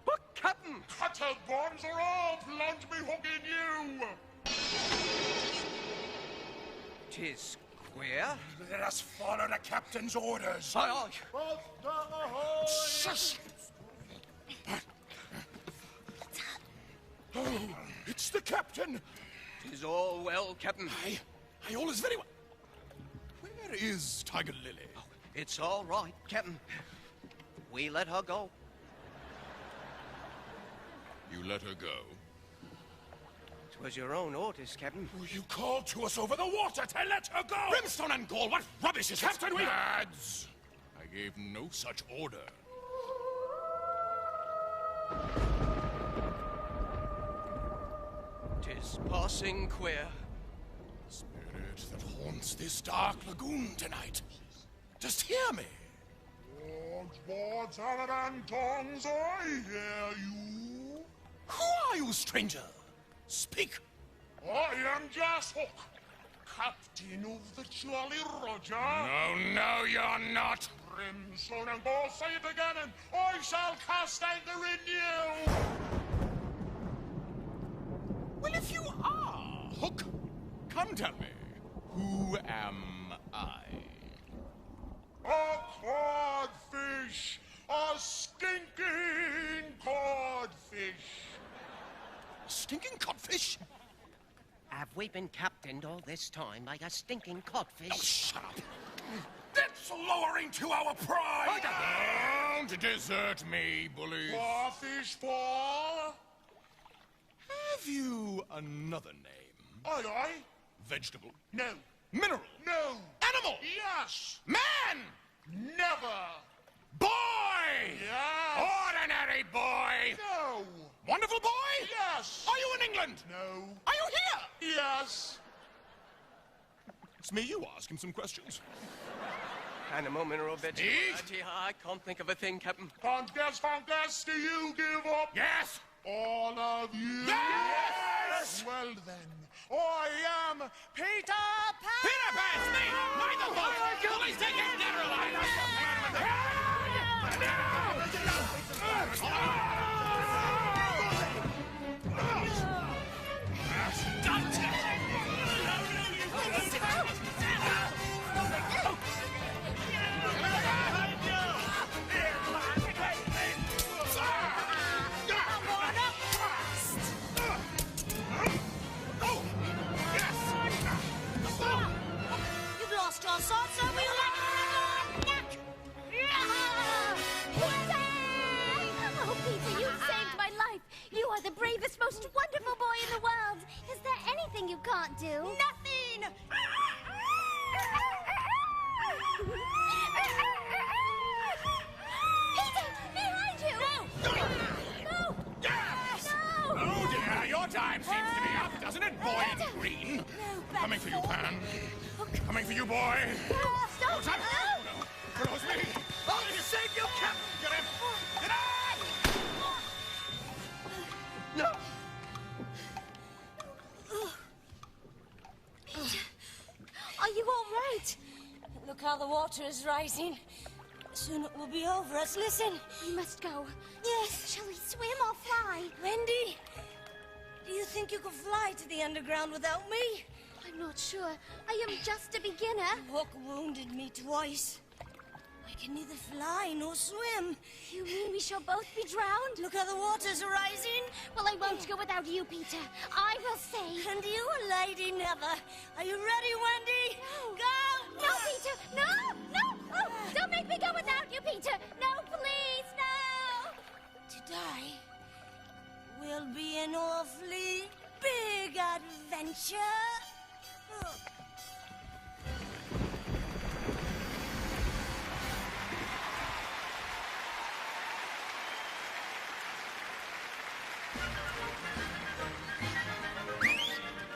But, Captain? Cutter bombs are all plunge me hook in you. 'Tis queer. Let us follow the captain's orders. Aye, aye. Shush! Oh, it's the captain. 'Tis all well, Captain. Aye, all is very well. Where is Tiger Lily? It's all right, Captain. We let her go. You let her go? 'Twas your own orders, Captain. Oh, you called to us over the water to let her go. Brimstone and gall, what rubbish is Captain, we... Lads, I gave no such order. 'Tis passing queer. Spirit that haunts this dark lagoon tonight, just hear me. Words, and tongues, I hear you. Who are you, stranger? Speak. I am Jas Hook, captain of the Jolly Roger. No, you're not. Brimstone and Gall, say it again, and I shall cast anchor in you. Well, if you are Hook, come tell me, who am I? A codfish! A stinking codfish! A stinking codfish? Have we been captained all this time by a stinking codfish? Oh, shut up. That's lowering to our pride! Don't desert me, bully. Codfish fall? Have you another name? Aye, aye. Vegetable? No. Mineral? No. Animal? Yes. Man? Never. Boy? Yes. Ordinary boy? No. Wonderful boy? Yes. Are you in England? No. Are you here? Yes. It's me you ask him some questions. Animal, mineral, vegetable. Eat. I can't think of a thing, Captain. Found guess, do you give up? Yes. All of you? Yes! Well then, I am Peter Pan! Peter Pan's me! Mind the boat! Police take it! Never alive! You've lost your sword, so we'll let you neck! Oh, Peter, you saved my life. You are the bravest, most wonderful boy in the world. Is there anything you can't do? Nothing! Peter, behind you! No! Yes! No! Oh dear, your time seems to be up, doesn't it, boy in green? No, back Coming for you, forward. Pan. Coming for you, boy. Stop! No time. No. Close me. Oh, you saved you, Captain. Get him. Get up! No! Are you all right? Look how the water is rising. Soon it will be over us. Listen. We must go. Yes. Shall we swim or fly? Wendy, do you think you could fly to the underground without me? I'm not sure. I am just a beginner. Hook wounded me twice. I can neither fly nor swim. You mean we shall both be drowned? Look how the water's rising. Well, I won't go without you, Peter. I will stay. And you, Lady Never. Are you ready, Wendy? No. Go! No, Peter! No! No! Oh, don't make me go without you, Peter! No, please, no! To die will be an awfully big adventure. Oh.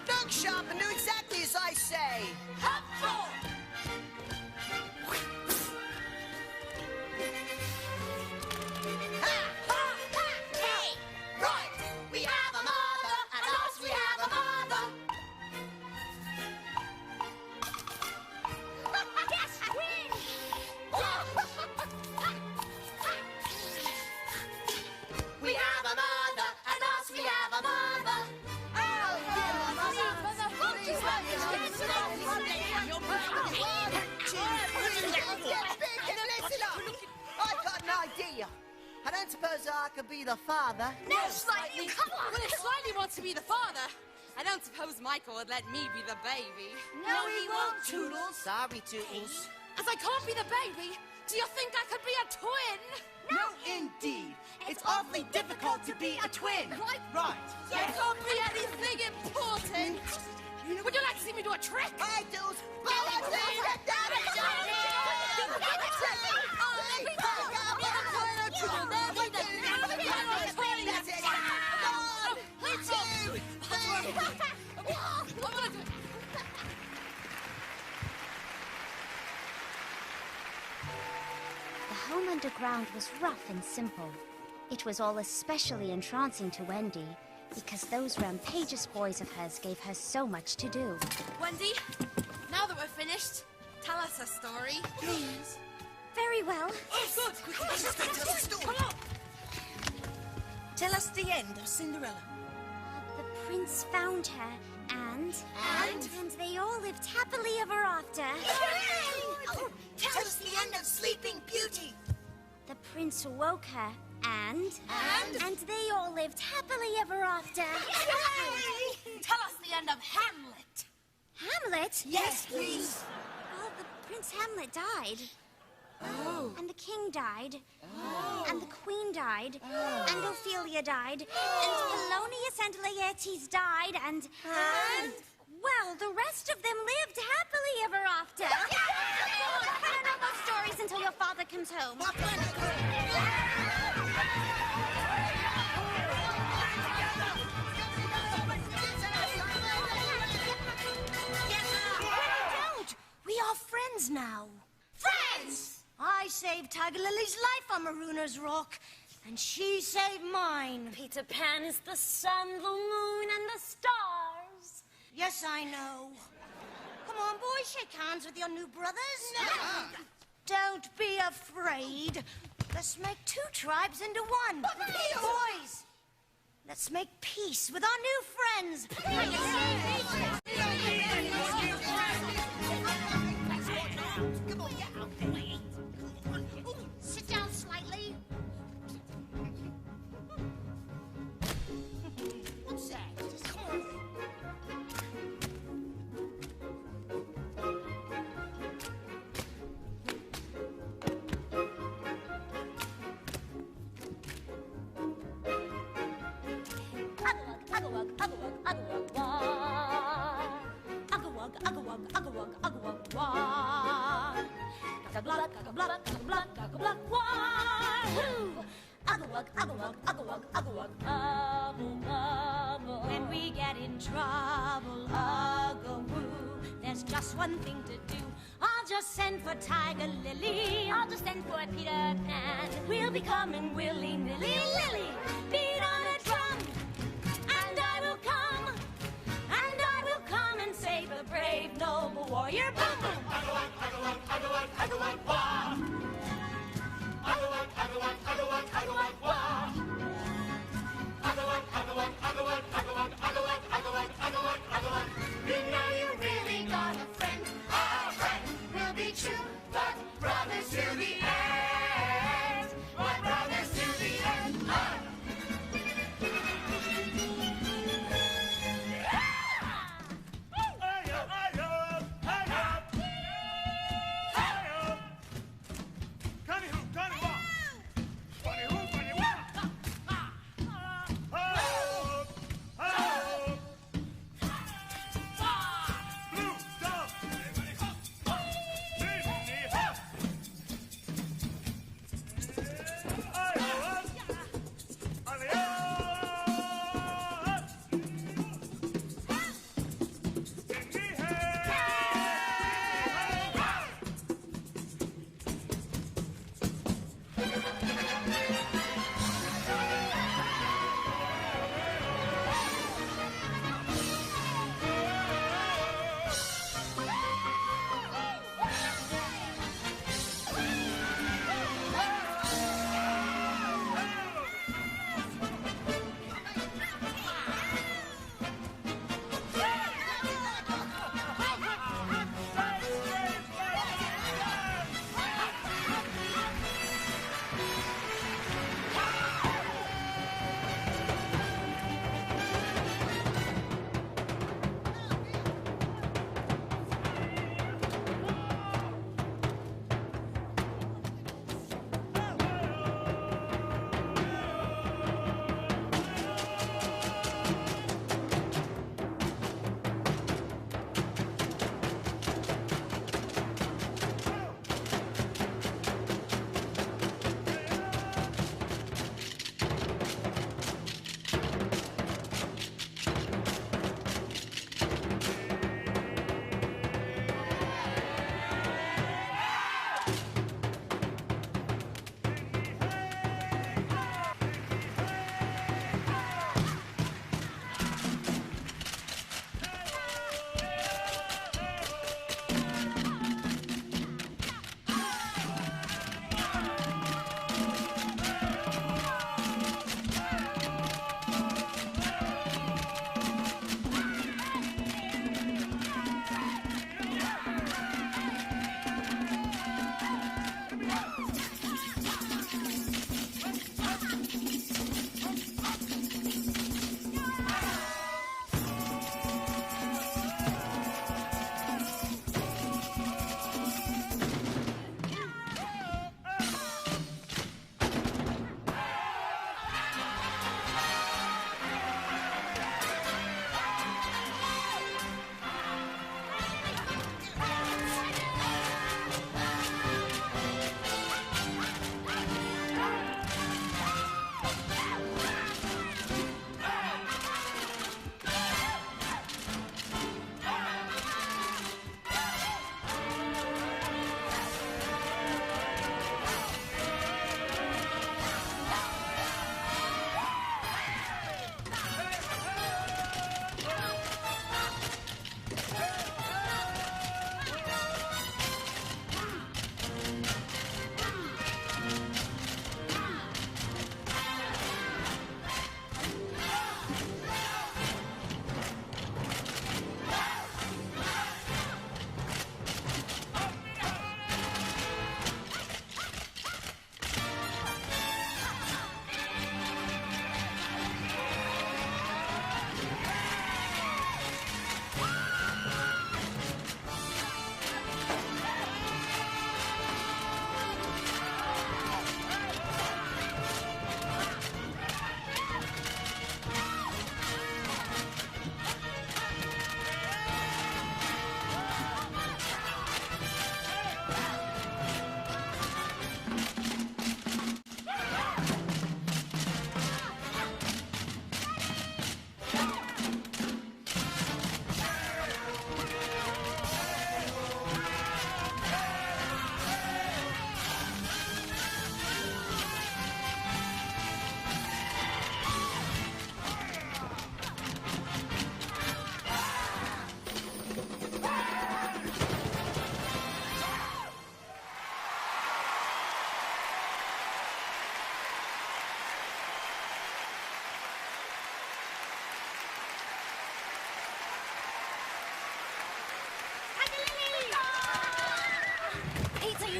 Look sharp and do exactly as I say. Hop forward! Ha! Ha! Ha! Hey! Right! We have a mother, at last we have a mother. Yes, win! We have a mother, at last we have a mother. Oh, I've got an idea. I don't suppose I could be the father. No, Slightly. Come on. Well, if Slightly wants to be the father, I don't suppose Michael would let me be the baby. No, he won't, Toodles. Sorry, Toodles. As I can't be the baby, do you think I could be a twin? No, indeed. It's awfully difficult to be a twin. Right. There can't be anything important. Would you like to see me do a trick? I do. The home underground was rough and simple. It was all especially entrancing to Wendy, because those rampageous boys of hers gave her so much to do. Wendy, now that we're finished, tell us a story. Please. Very well. Oh, good. Come on. Tell us the end of Cinderella. The prince found her, and they all lived happily ever after. Oh, tell us the end of Sleeping Beauty. The prince awoke her, and they all lived happily ever after. Tell us the end of Hamlet. Hamlet? Yes, please. Well, the Prince Hamlet died. Oh. And the king died. And the queen died. And Ophelia died. And Polonius and Laertes died. And... well, the rest of them lived happily ever after. I don't know those stories until your father comes home. Don't! We are friends now. Friends! I saved Tiger Lily's life on Marooner's Rock, and she saved mine. Peter Pan is the sun, the moon, and the stars. Yes, I know. Come on, boys, shake hands with your new brothers. No. Don't be afraid. Let's make two tribes into one. Boys, let's make peace with our new friends. Sit down slightly. What's that? Ugga-wug, ugga-wug, ugga-wug, ugga-wug, ugga-wug, wah. Goggle-bluck, goggle-bluck, goggle-bluck, goggle-bluck, wahoo! Uggle-wug, uggle-wug, uggle-wug, uggle-wug, uggle-wuggle. When we get in trouble, uggle-woo, there's just one thing to do. I'll just send for Tiger Lily. I'll just send for Peter Pan. We'll be coming willy-nilly, Lily. Beat on a drum, and I will come. And I will come and save a brave, noble warrior. Boom, boom. Uggle-wug, uggle-wug, uggle-wug, uggle-wug, wah! Uggle-wug, uggle-wug, uggle-wug, uggle-wug, wah! Uggle-wug, uggle-wug, uggle-wug, uggle-wug, uggle-wug, uggle-wug, uggle-wug, uggle-wug. You know you really got a friend. Our friend will be true, but brothers to the end. But brothers to the end. Hey-up, hey-up, hey-up.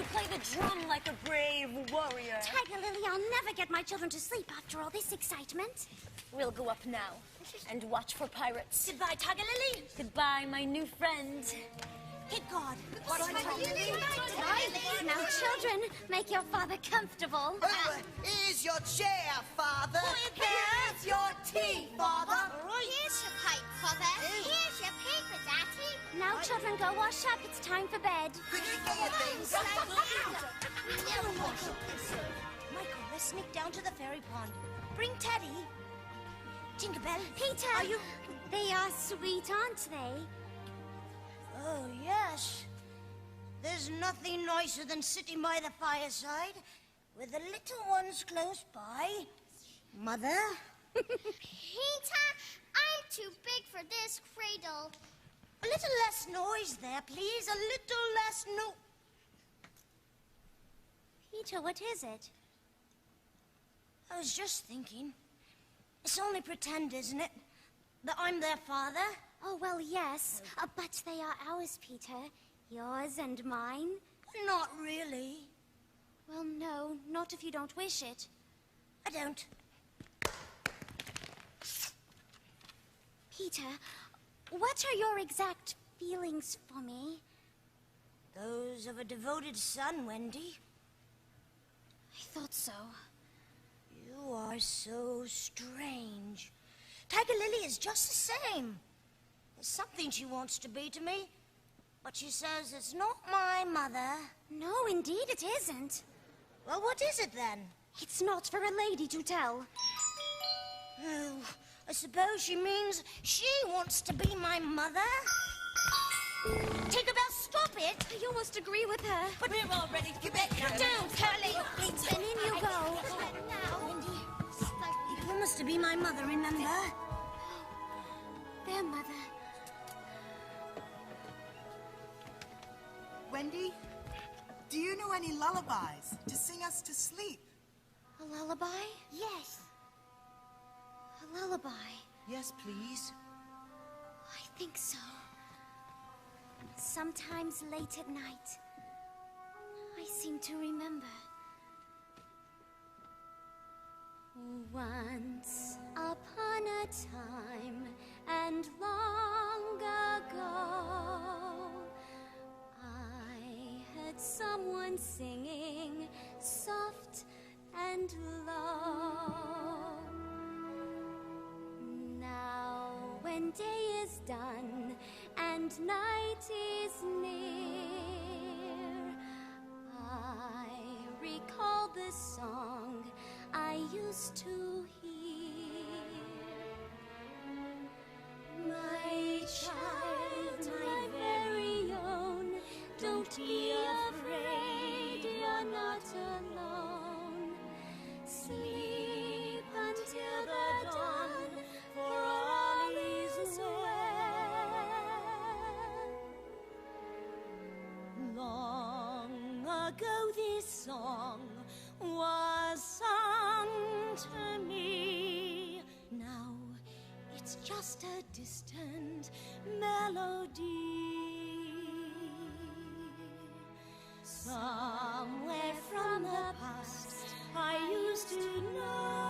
play the drum like a brave warrior. Tiger Lily, I'll never get my children to sleep after all this excitement. We'll go up now and watch for pirates. Goodbye, Tiger Lily. Goodbye, my new friend. Kid God. Now, children, make your father comfortable. Here's your chair, Father. Here's your tea, Father. Here's your pipe, Father. Here's your paper, Daddy. Now, children, go wash up. It's time for bed. Quickly get your things. Michael, let's sneak down to the fairy pond. Bring Teddy. Tinkerbell. Peter! Are you... They are sweet, aren't they? Oh, yes. There's nothing nicer than sitting by the fireside with the little ones close by. Mother? Peter, I'm too big for this cradle. A little less noise there, please. A little less Peter, what is it? I was just thinking. It's only pretend, isn't it? That I'm their father? Oh, well, yes. But they are ours, Peter. Yours and mine. Not really. Well, no, not if you don't wish it. I don't. Peter, what are your exact feelings for me? Those of a devoted son, Wendy. I thought so. You are so strange. Tiger Lily is just the same. There's something she wants to be to me, but she says it's not my mother. No, indeed it isn't. Well, what is it then? It's not for a lady to tell. Oh, I suppose she means she wants to be my mother? Tinkerbell, stop it! You must agree with her. But we're all ready to get back. Don't, Curly! And in you go. Wendy, you promised to be my mother, remember? Their mother. Wendy, do you know any lullabies to sing us to sleep? A lullaby? Yes. A lullaby. Yes, please. I think so. Sometimes late at night, I seem to remember. Once upon a time and long ago, I heard someone singing soft and low. Now when day is done and night is near, I recall the song I used to hear. My child, my very own, don't be afraid, you're not alone. Sleep until the dawn, for all is well. Long ago this song was sung to me. Now it's just a distant melody. Somewhere from the past I used to know.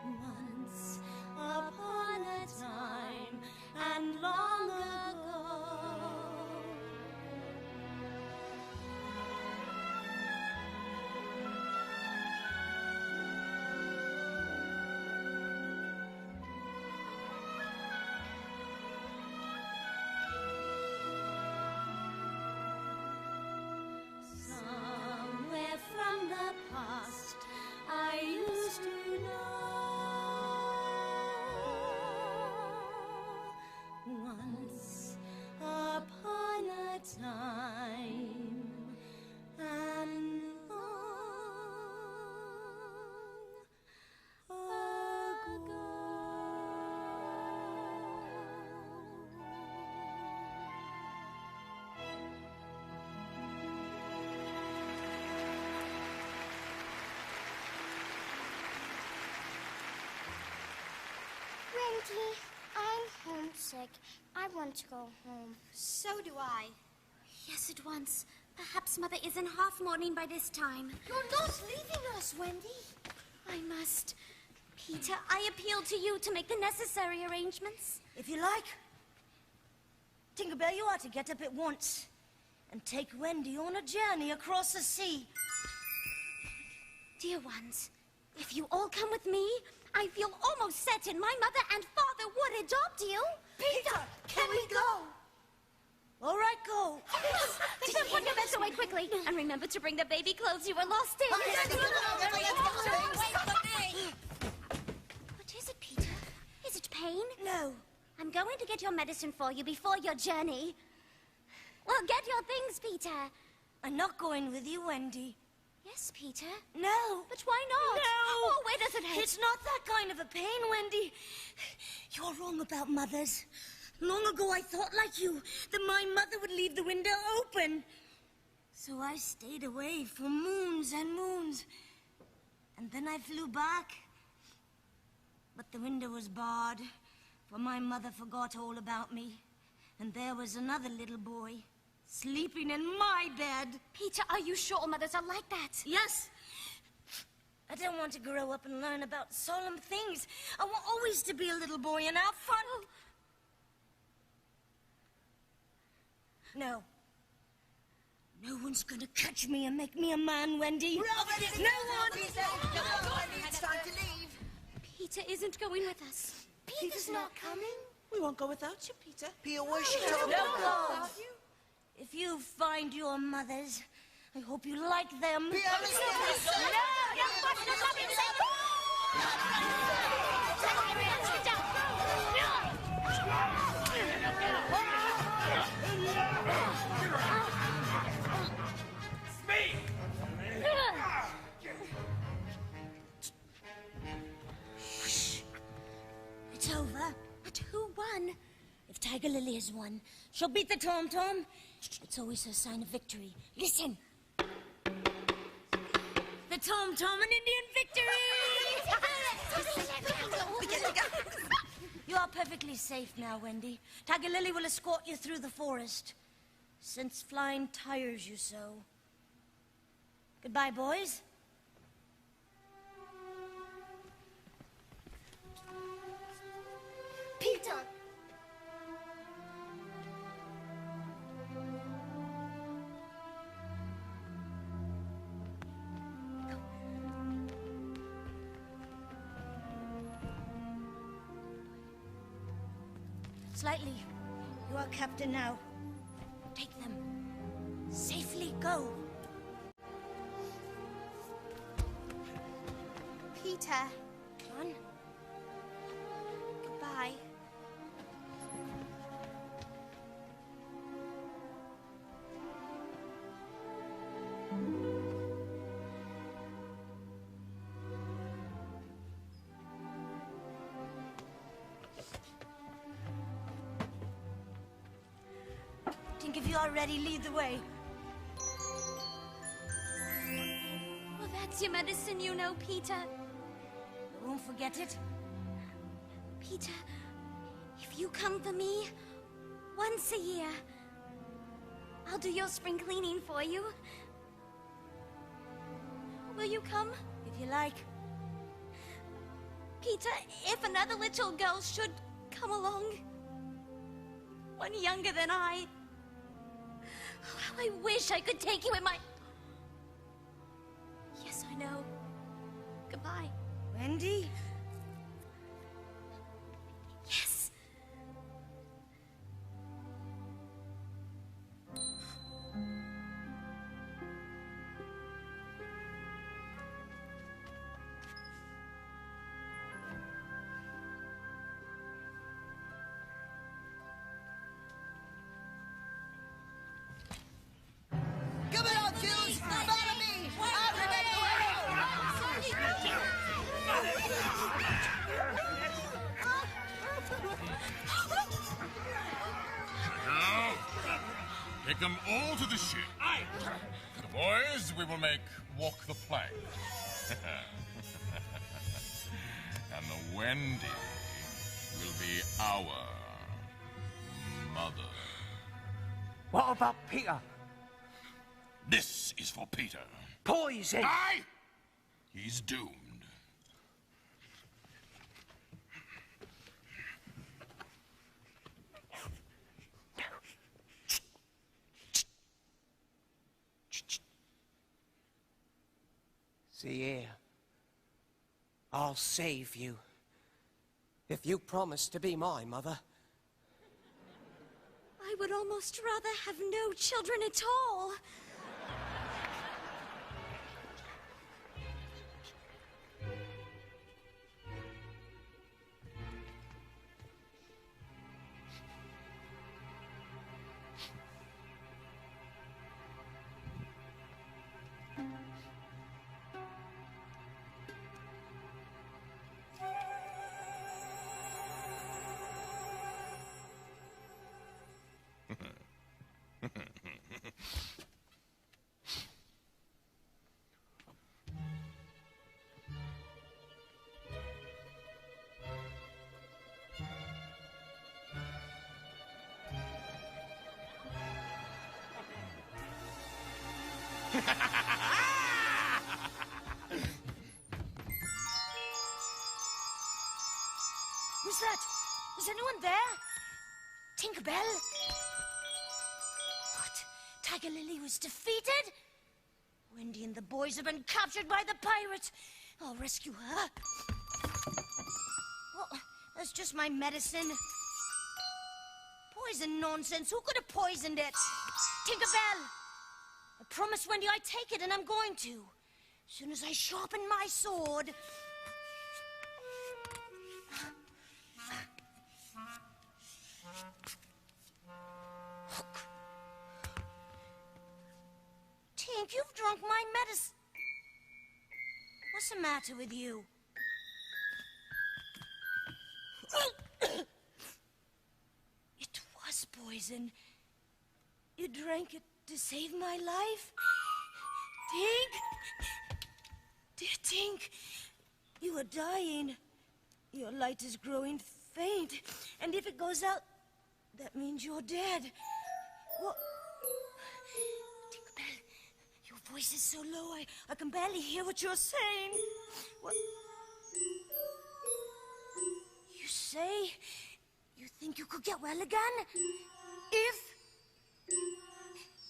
Once upon a time and long ago. Somewhere from the past I used to know. Once upon a time and long ago. Wendy, I'm homesick. I want to go home. So do I. Yes, at once. Perhaps Mother is in half mourning by this time. You're not leaving us, Wendy. I must. Peter, I appeal to you to make the necessary arrangements. If you like. Tinkerbell, you are to get up at once and take Wendy on a journey across the sea. Dear ones, if you all come with me, I feel almost certain my mother and father would adopt you. Peter, can we go? All right, go. Put your beds away quickly, and remember to bring the baby clothes you were lost in. What is it, Peter? Is it pain? No. I'm going to get your medicine for you before your journey. Well, get your things, Peter. I'm not going with you, Wendy. Yes, Peter. No. But why not? No. Oh, where does it hurt? It's not that kind of a pain, Wendy. You're wrong about mothers. Long ago, I thought like you, that my mother would leave the window open. So I stayed away for moons and moons. And then I flew back. But the window was barred, for my mother forgot all about me. And there was another little boy, sleeping in my bed. Peter, are you sure mothers are like that? Yes. I don't want to grow up and learn about solemn things. I want always to be a little boy and have fun. No. No one's gonna catch me and make me a man, Wendy. Robert, no one! It's time to leave. Peter isn't going with us. Peter's not coming. We won't go without you, Peter. Peter, what's she talking No, about? no. If you find your mothers, I hope you like them. Peter, It's over. But who won? If Tiger Lily has won, she'll beat the Tom-Tom. It's always her sign of victory. Listen. The Tom-Tom and Indian victory! You are perfectly safe now, Wendy. Tiger Lily will escort you through the forest, since flying tires you so. Goodbye, boys. Peter! Slightly. You are captain now. Take them. Safely go. Peter. John? Goodbye. Think if you are ready, lead the way. Well, that's your medicine, you know, Peter. I won't forget it. Peter, if you come for me once a year, I'll do your spring cleaning for you. Will you come? If you like. Peter, if another little girl should come along, one younger than I, how I wish I could take you in my... Yes, I know. Goodbye. Wendy? Yes. Come on, Jules! Follow me! I'll remember Now, take them all to the ship. Aye. The boys, we will make walk the plank. And the Wendy will be our mother. What about Peter? This is for Peter. Poison! Aye! He's doomed. See here. I'll save you. If you promise to be my mother. I would almost rather have no children at all. Who's that? Is anyone there? Tinkerbell? What? Tiger Lily was defeated? Wendy and the boys have been captured by the pirates. I'll rescue her. Well, that's just my medicine. Poison nonsense. Who could have poisoned it? Tinkerbell! I promised Wendy I'd take it, and I'm going to. As soon as I sharpen my sword. Tink, you've drunk my medicine. What's the matter with you? It was poison. You drank it to save my life? Tink? Dear Tink, you are dying. Your light is growing faint. And if it goes out, that means you're dead. What? Tinkerbell, your voice is so low, I can barely hear what you're saying. What? You say you think you could get well again? If?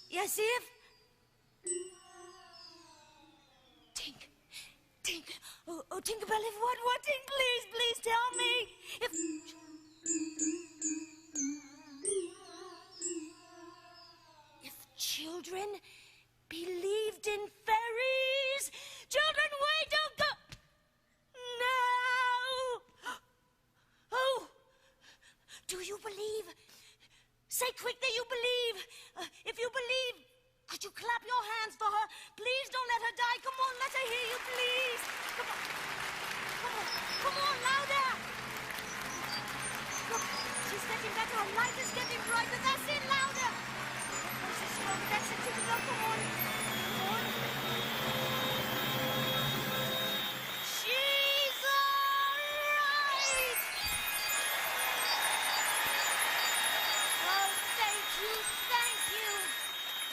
Yes, if? Tink. Oh, Tinkerbell, if what, Tink, please tell me. If... If children believed in fairies, children, wait, don't go... No! Oh! Do you believe? Say quick that you believe. If you believe, could you clap your hands for her? Please don't let her die. Come on, let her hear you, please. Come on. Come on, louder. Look, she's getting better. Her light is getting brighter. That's it, louder. This is stronger. That's it. Take it up. Come on. Come on. She's all right. Oh, thank you.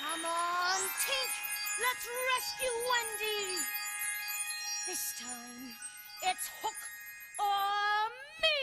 Come on, Tink. Let's rescue Wendy. This time, it's Hook or me.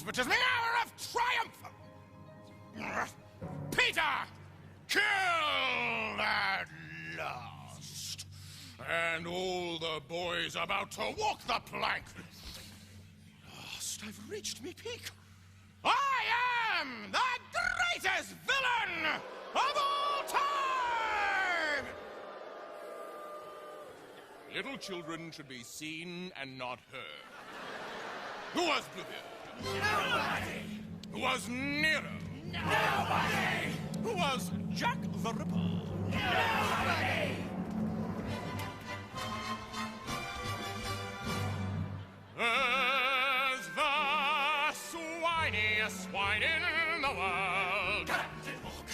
But it's the hour of triumph! Peter! Killed at last! And all the boys about to walk the plank! Last I've reached me peak! I am the greatest villain of all time! Little children should be seen and not heard. Who was Bluebeard? Nobody! Who was Nero? Nobody! Who was Jack the Ripper? Nobody! There's the swiniest swine in the world. Captain Hook!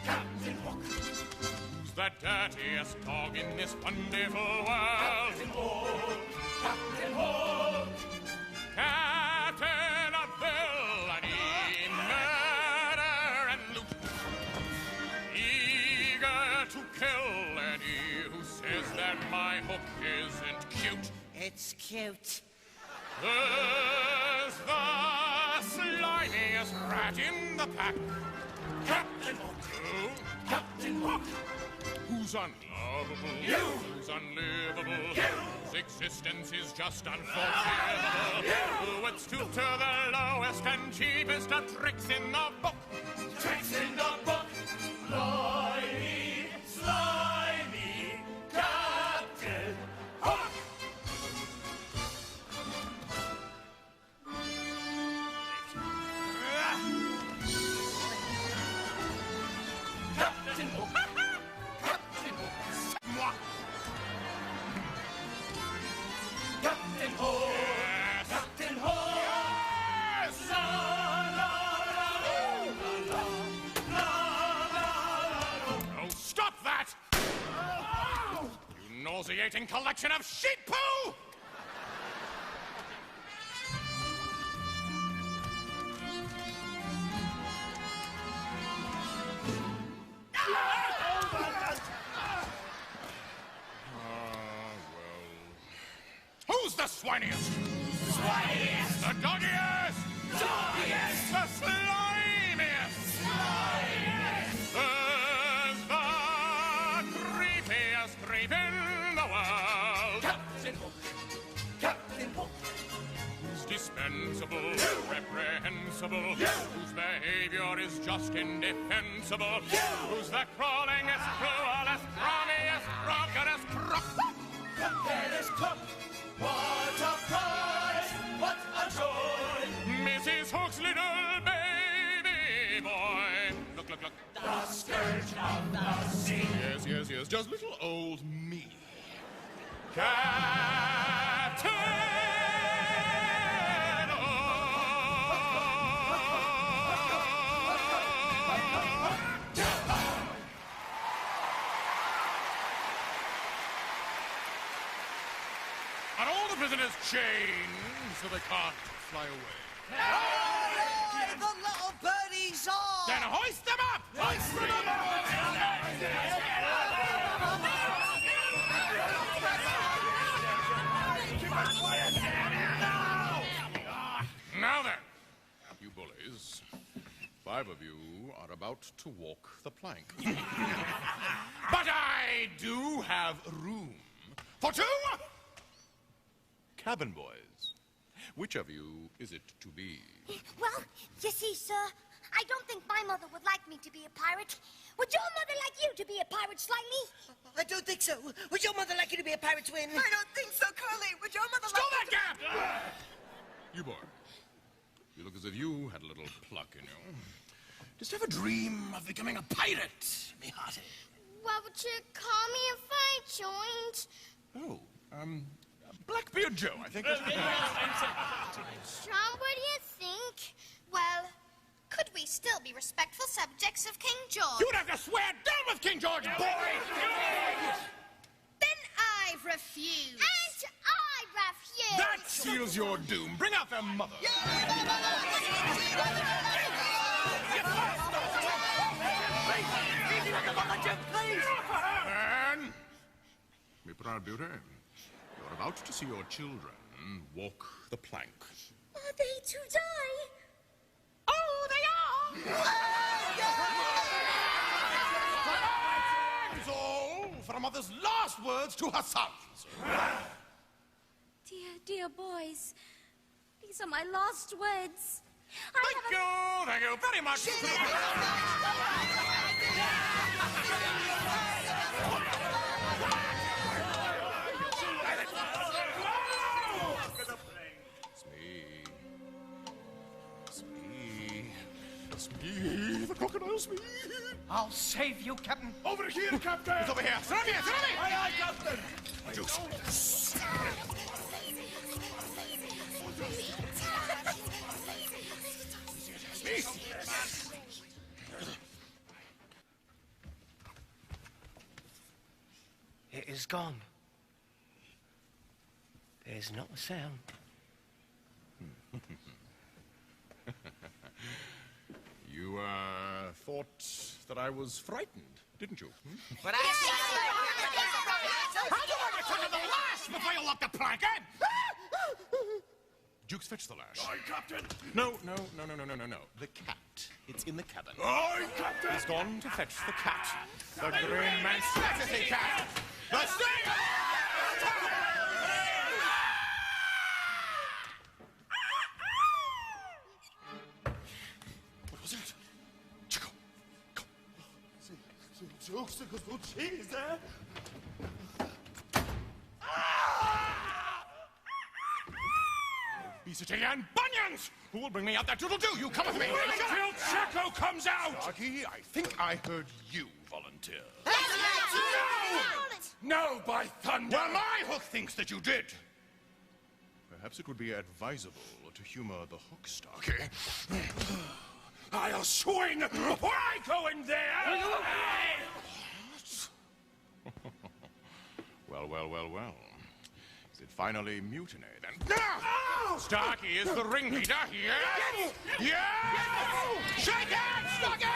Captain Hook! Who's the dirtiest dog in this wonderful world? Captain Hook! Captain Hook! Captain of villainy, murder and loot. Eager to kill any who says that my hook isn't cute. It's cute. There's the slimiest rat in the pack. Captain Hook. Who? Captain Hook. Who's unlovable? You. Who's unlivable? You. Whose existence is just unforgivable? You. Who would stoop to the lowest and cheapest of tricks in the book? Tricks in the book. Slimy, slimy, Captain Hook. Captain Hook! Captain Hook! Moi! Captain Hook! Yes! Captain Hook! Yes! La, la, la, la, la, la, la. Oh, stop that! You nauseating collection of sheep poo! Who's the swiniest? Swiniest! The doggiest! Doggiest! The slimiest! Slimiest! There's the creepiest creep in the world. Captain Hook! Captain Hook! Who's dispensable, reprehensible, whose behavior is just indefensible, who's the crawlingest, cruelest, crummiest, crockedest crook. Crockedest crook! What a prize! What a joy! Mrs. Hook's little baby boy. Look, look, look. The scourge of the sea. Yes, yes, yes. Just little old me. Captain and all the prisoners chained so they can't fly away. Oh, the little birdies are! Then hoist them up! Hoist them up! Now then, you bullies, 5 of you are about to walk the plank. But I do have room for 2 cabin boys. Which of you is it to be? Well, you see, sir, I don't think my mother would like me to be a pirate. Would your mother like you to be a pirate, Slightly? I don't think so. Would your mother like you to be a pirate, Twin? I don't think so, Curly. Would your mother Stow like that gap! You boy, you look as if you had a little pluck in you. Did you ever dream of becoming a pirate, me hearty? What would you call me if I joined? Oh, Blackbeard Joe, I think. John, what do you think? Well, could we still be respectful subjects of King George? You'd have to swear down with King George, boy! Then I refuse. And I refuse. That seals your doom. Bring out their mother. Anne, be proud, beauty. You're about to see your children walk the plank. Are they to die? Oh, they are! Thanks all for a mother's last words to her sons. Dear, dear boys, these are my last words. Thank you very much. It's me. excuse me. I'll save you, Captain. Over here, Captain. It's over here. Surround me, surround me. Aye, aye, Captain. Jukes. It is gone. There's not a sound. You, thought that I was frightened, didn't you? But How do I return to the lash before you lock the plank, eh? Jukes, fetch the lash. Aye, Captain. No. The cat. It's in the cabin. Aye, Captain. He's gone to fetch the cat. The Green Man Strategy cat. The sting! What was it? Chico, go. Jukes, because no cheese there. Obesity and bunions! Who will bring me out that doodle-doo? You come with me! Until Checo comes out! Starkey, I think I heard you volunteer. No, by thunder! Well, my hook thinks that you did. Perhaps it would be advisable to humor the hook, Starkey. I'll swing before I go in there! Well. Is it finally mutiny, then? Starkey is the ringleader, yes? Yes! Shake it! Starkey!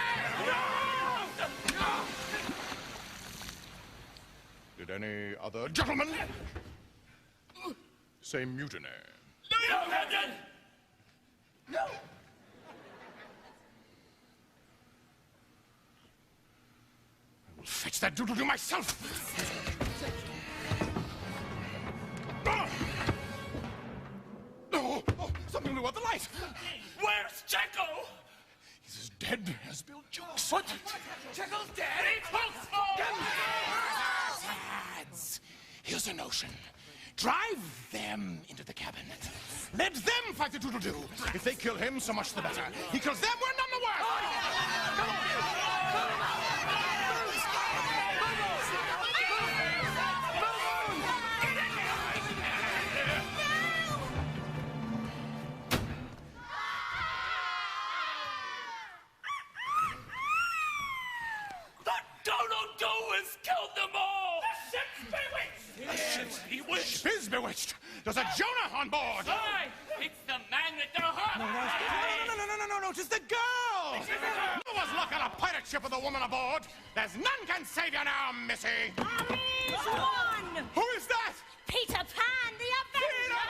Did any other gentlemen say mutiny? No, Captain! No! I will fetch that doodle-doo myself! Oh, something blew out the light! Where's Checo? He's as dead as Bill Jukes. What? Checo's dead? It's Hulk's fault! Lads, here's a notion. Drive them into the cabin. Let them fight the doodle-doo. If they kill him, so much the better. He kills them, we're none the worse! Is bewitched. There's a Jonah on board. Aye, it's the man with the hook. No, it's the girl. No one's luck on a pirate ship with a woman aboard. There's none can save you now, missy. Mommy's one. Who is that? Peter Pan, the Avenger.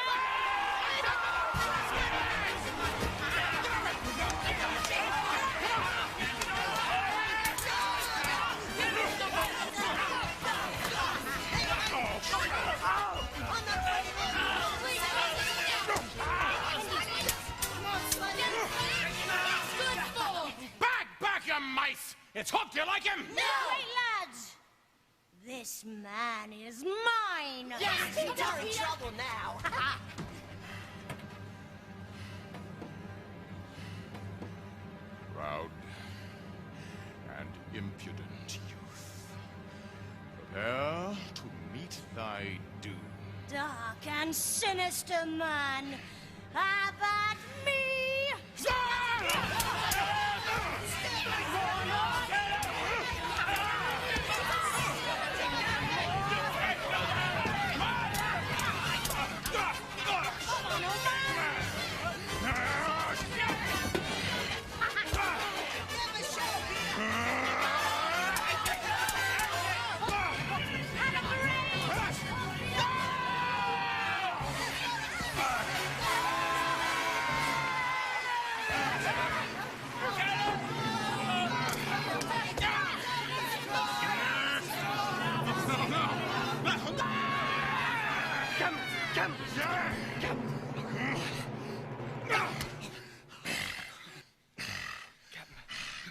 Back, you mice. It's Hook. Do you like him? No! Wait, lads. This man is mine. Yes, you're in trouble now. Proud and impudent youth, prepare to meet thy doom. Dark and sinister man, have at me!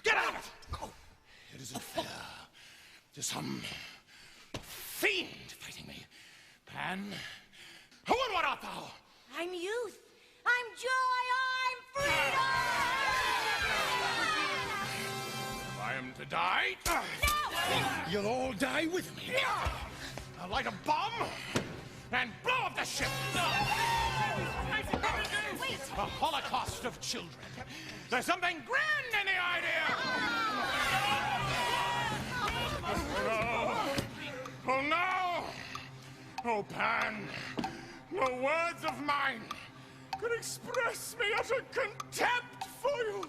Get out of it! It isn't fair. There's some fiend fighting me. Pan, who and what art thou? I'm youth. I'm joy. I'm freedom! to die. No! You'll all die with me. I'll light a bomb and blow up the ship. A holocaust of children. There's something grand in the idea. Oh, no! Oh, Pan, no words of mine could express me utter contempt for you.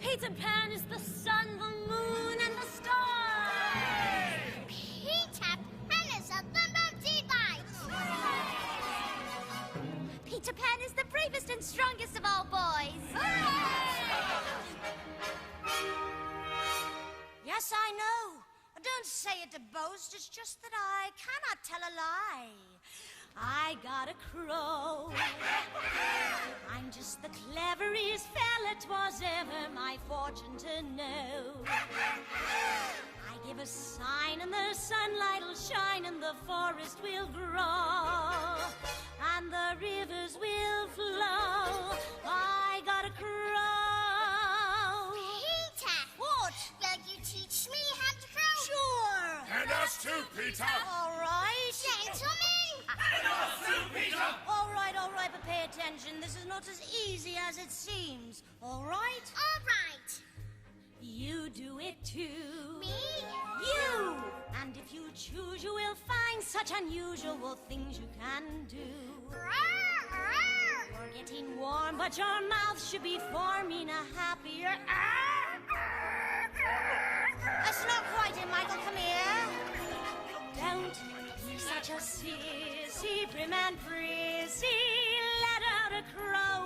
Peter Pan is the sun, the moon, and the stars. Peter Pan is a Lumberty Light. Peter Pan is the bravest and strongest of all boys. Yes, I know. Don't say it to boast. It's just that I cannot tell a lie. I got a crow. I'm just the cleverest fella 'twas ever my fortune to know. I give a sign and the sunlight will shine and the forest will grow and the rivers will flow. I got a crow. Peter! What? Will you teach me how to crow? Sure. And us too, Peter. All right. Gentlemen! And us too, Peter. All right, but pay attention. This is not as easy as it seems. All right? All right. You do it too. Me? You! And if you choose, you will find such unusual things you can do. You're getting warm, but your mouth should be forming a happier... That's not quite it, Michael. Come here. Don't be such a sissy, prim and prissy. Let out a crow.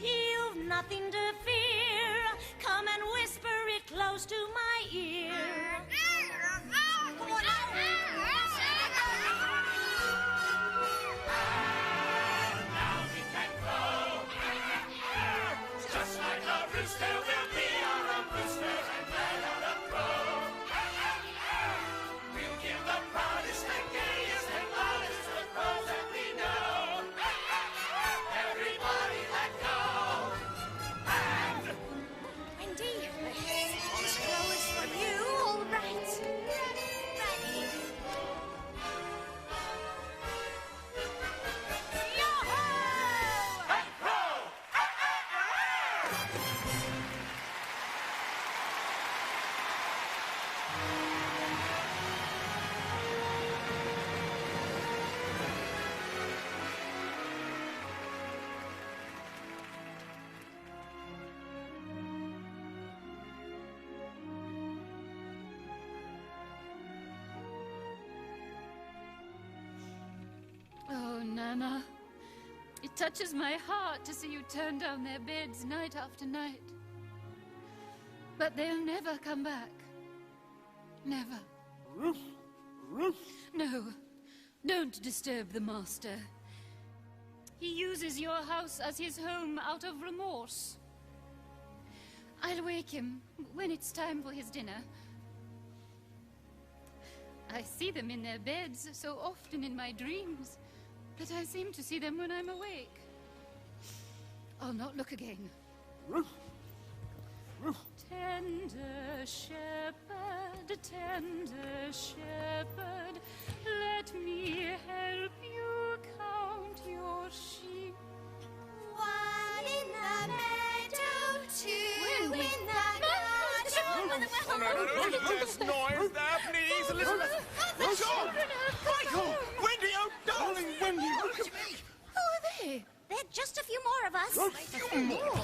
You've nothing to fear. Come and whisper it close to my ear. Come on now. Now we can crow. Just like a rooster will be our own rooster and let out a crow. We'll give the proudest and gayest and loudest the crows that we know. Everybody let go. And Wendy, this crow is for you. All right. Ready? Yo-ho! and crow. Oh, Nana. It touches my heart to see you turn down their beds night after night. But they'll never come back. Never. No. Don't disturb the master. He uses your house as his home out of remorse. I'll wake him when it's time for his dinner. I see them in their beds so often in my dreams that I seem to see them when I'm awake. I'll not look again. Tender shepherd, let me help you count your sheep. One in the meadow, two in the garden. There's noise there, please, Elizabeth. John! Michael! Wendy, oh, darling Wendy, look at me. Who are they? They're just a few more of us. A few more?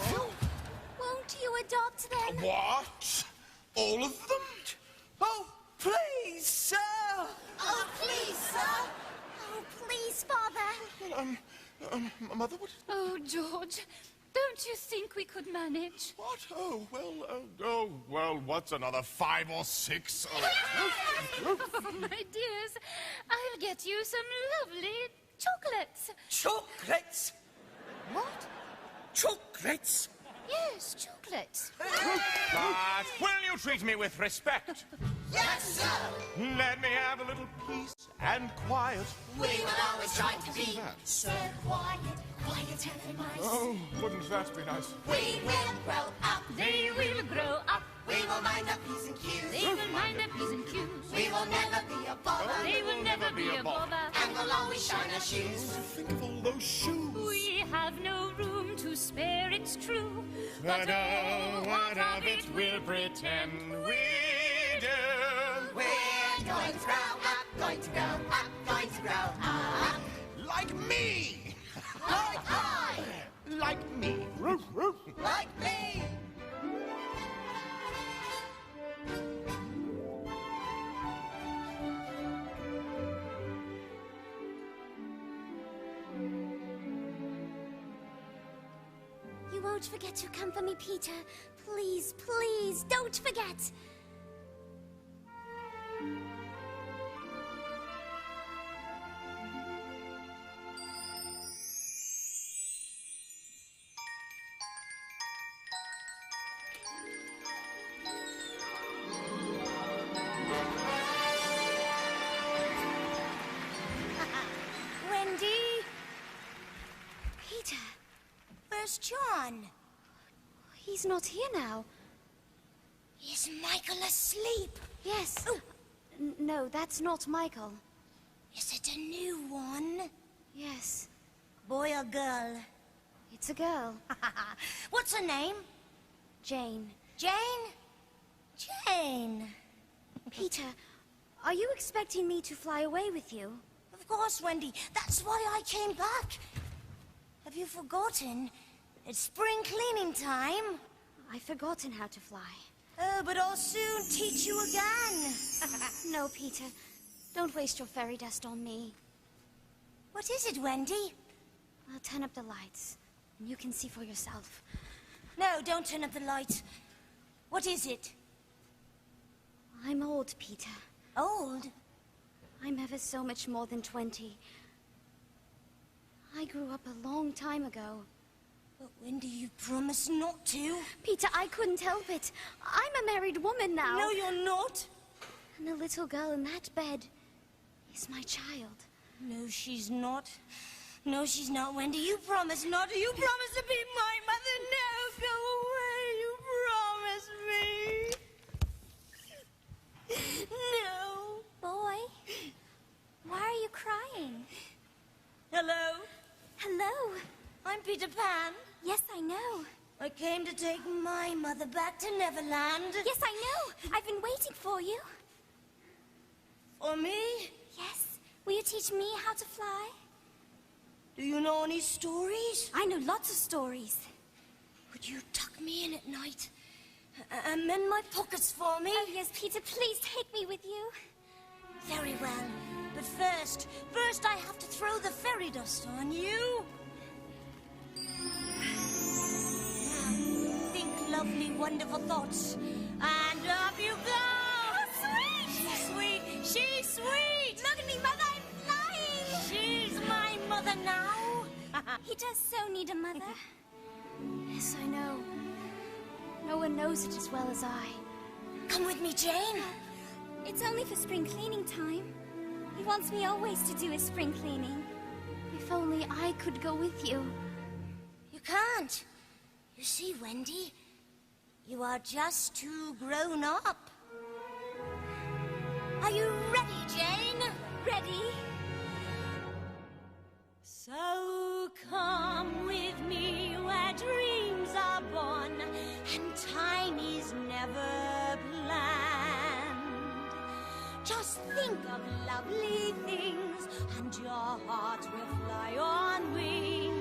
Won't you adopt them? What? All of them? Oh, please, sir! Oh, please, sir. Oh, please, Father. Mother, what? Oh, George, don't you think we could manage? What? Oh, well, what's another 5 or 6? Oh, my dears, I'll get you some lovely Chocolates. Chocolates? What? Chocolates? Yes, chocolates. But will you treat me with respect? Yes, sir. Let me have a little peace and quiet. We will always try to be so quiet, quieter than mice. Oh, wouldn't that be nice? We will grow up. They will grow up. We will mind our P's and Q's. They will mind their P's and Q's. We will never be a bother. They will never be a bother. And we'll always shine our shoes. Think of all those shoes. We have no room to spare, it's true. But oh, what of it we'll pretend we do. We're going to grow up, going to grow up, going to grow up. Like me! Like I. Like me. Like me. You won't forget to come for me, Peter. Please, please, don't forget. Wendy, Peter, where's John? he's not here now. Is Michael asleep? Yes. No, that's not Michael. Is it a new one? Yes, Boy or girl? it's a girl. What's her name? Jane. Jane? Jane. Peter, are you expecting me to fly away with you? Of course, Wendy. That's why I came back. Have you forgotten? It's spring cleaning time. I've forgotten how to fly. Oh, but I'll soon teach you again. No, Peter. Don't waste your fairy dust on me. What is it, Wendy? I'll turn up the lights, and you can see for yourself. No, don't turn up the lights. What is it? I'm old, Peter. Old? I'm ever so much more than 20. I grew up a long time ago. But Wendy, you promised not to. Peter, I couldn't help it. I'm a married woman now. No, you're not. And the little girl in that bed is my child. No, she's not. No, she's not, Wendy. You promised not to. You promised to be my mother. No, go away. You promised me. No. Boy, why are you crying? Hello? Hello. I'm Peter Pan. Yes, I know. I came to take my mother back to Neverland. Yes, I know. I've been waiting for you. For me? Yes. Will you teach me how to fly? Do you know any stories? I know lots of stories. Would you tuck me in at night and mend my pockets for me? Oh, yes, Peter, please take me with you. Very well. But first I have to throw the fairy dust on you. Now, think lovely, wonderful thoughts. And up you go! Oh, sweet! She's sweet! She's sweet! Look at me, Mother, I'm flying! She's my mother now. He does so need a mother. Yes, I know. No one knows it as well as I. Come with me, Jane. It's only for spring cleaning time. He wants me always to do his spring cleaning. If only I could go with you. You can't. You see, Wendy, you are just too grown up. Are you ready, Jane? Ready? So come with me where dreams are born and time is never planned. Just think of lovely things and your heart will fly on wings.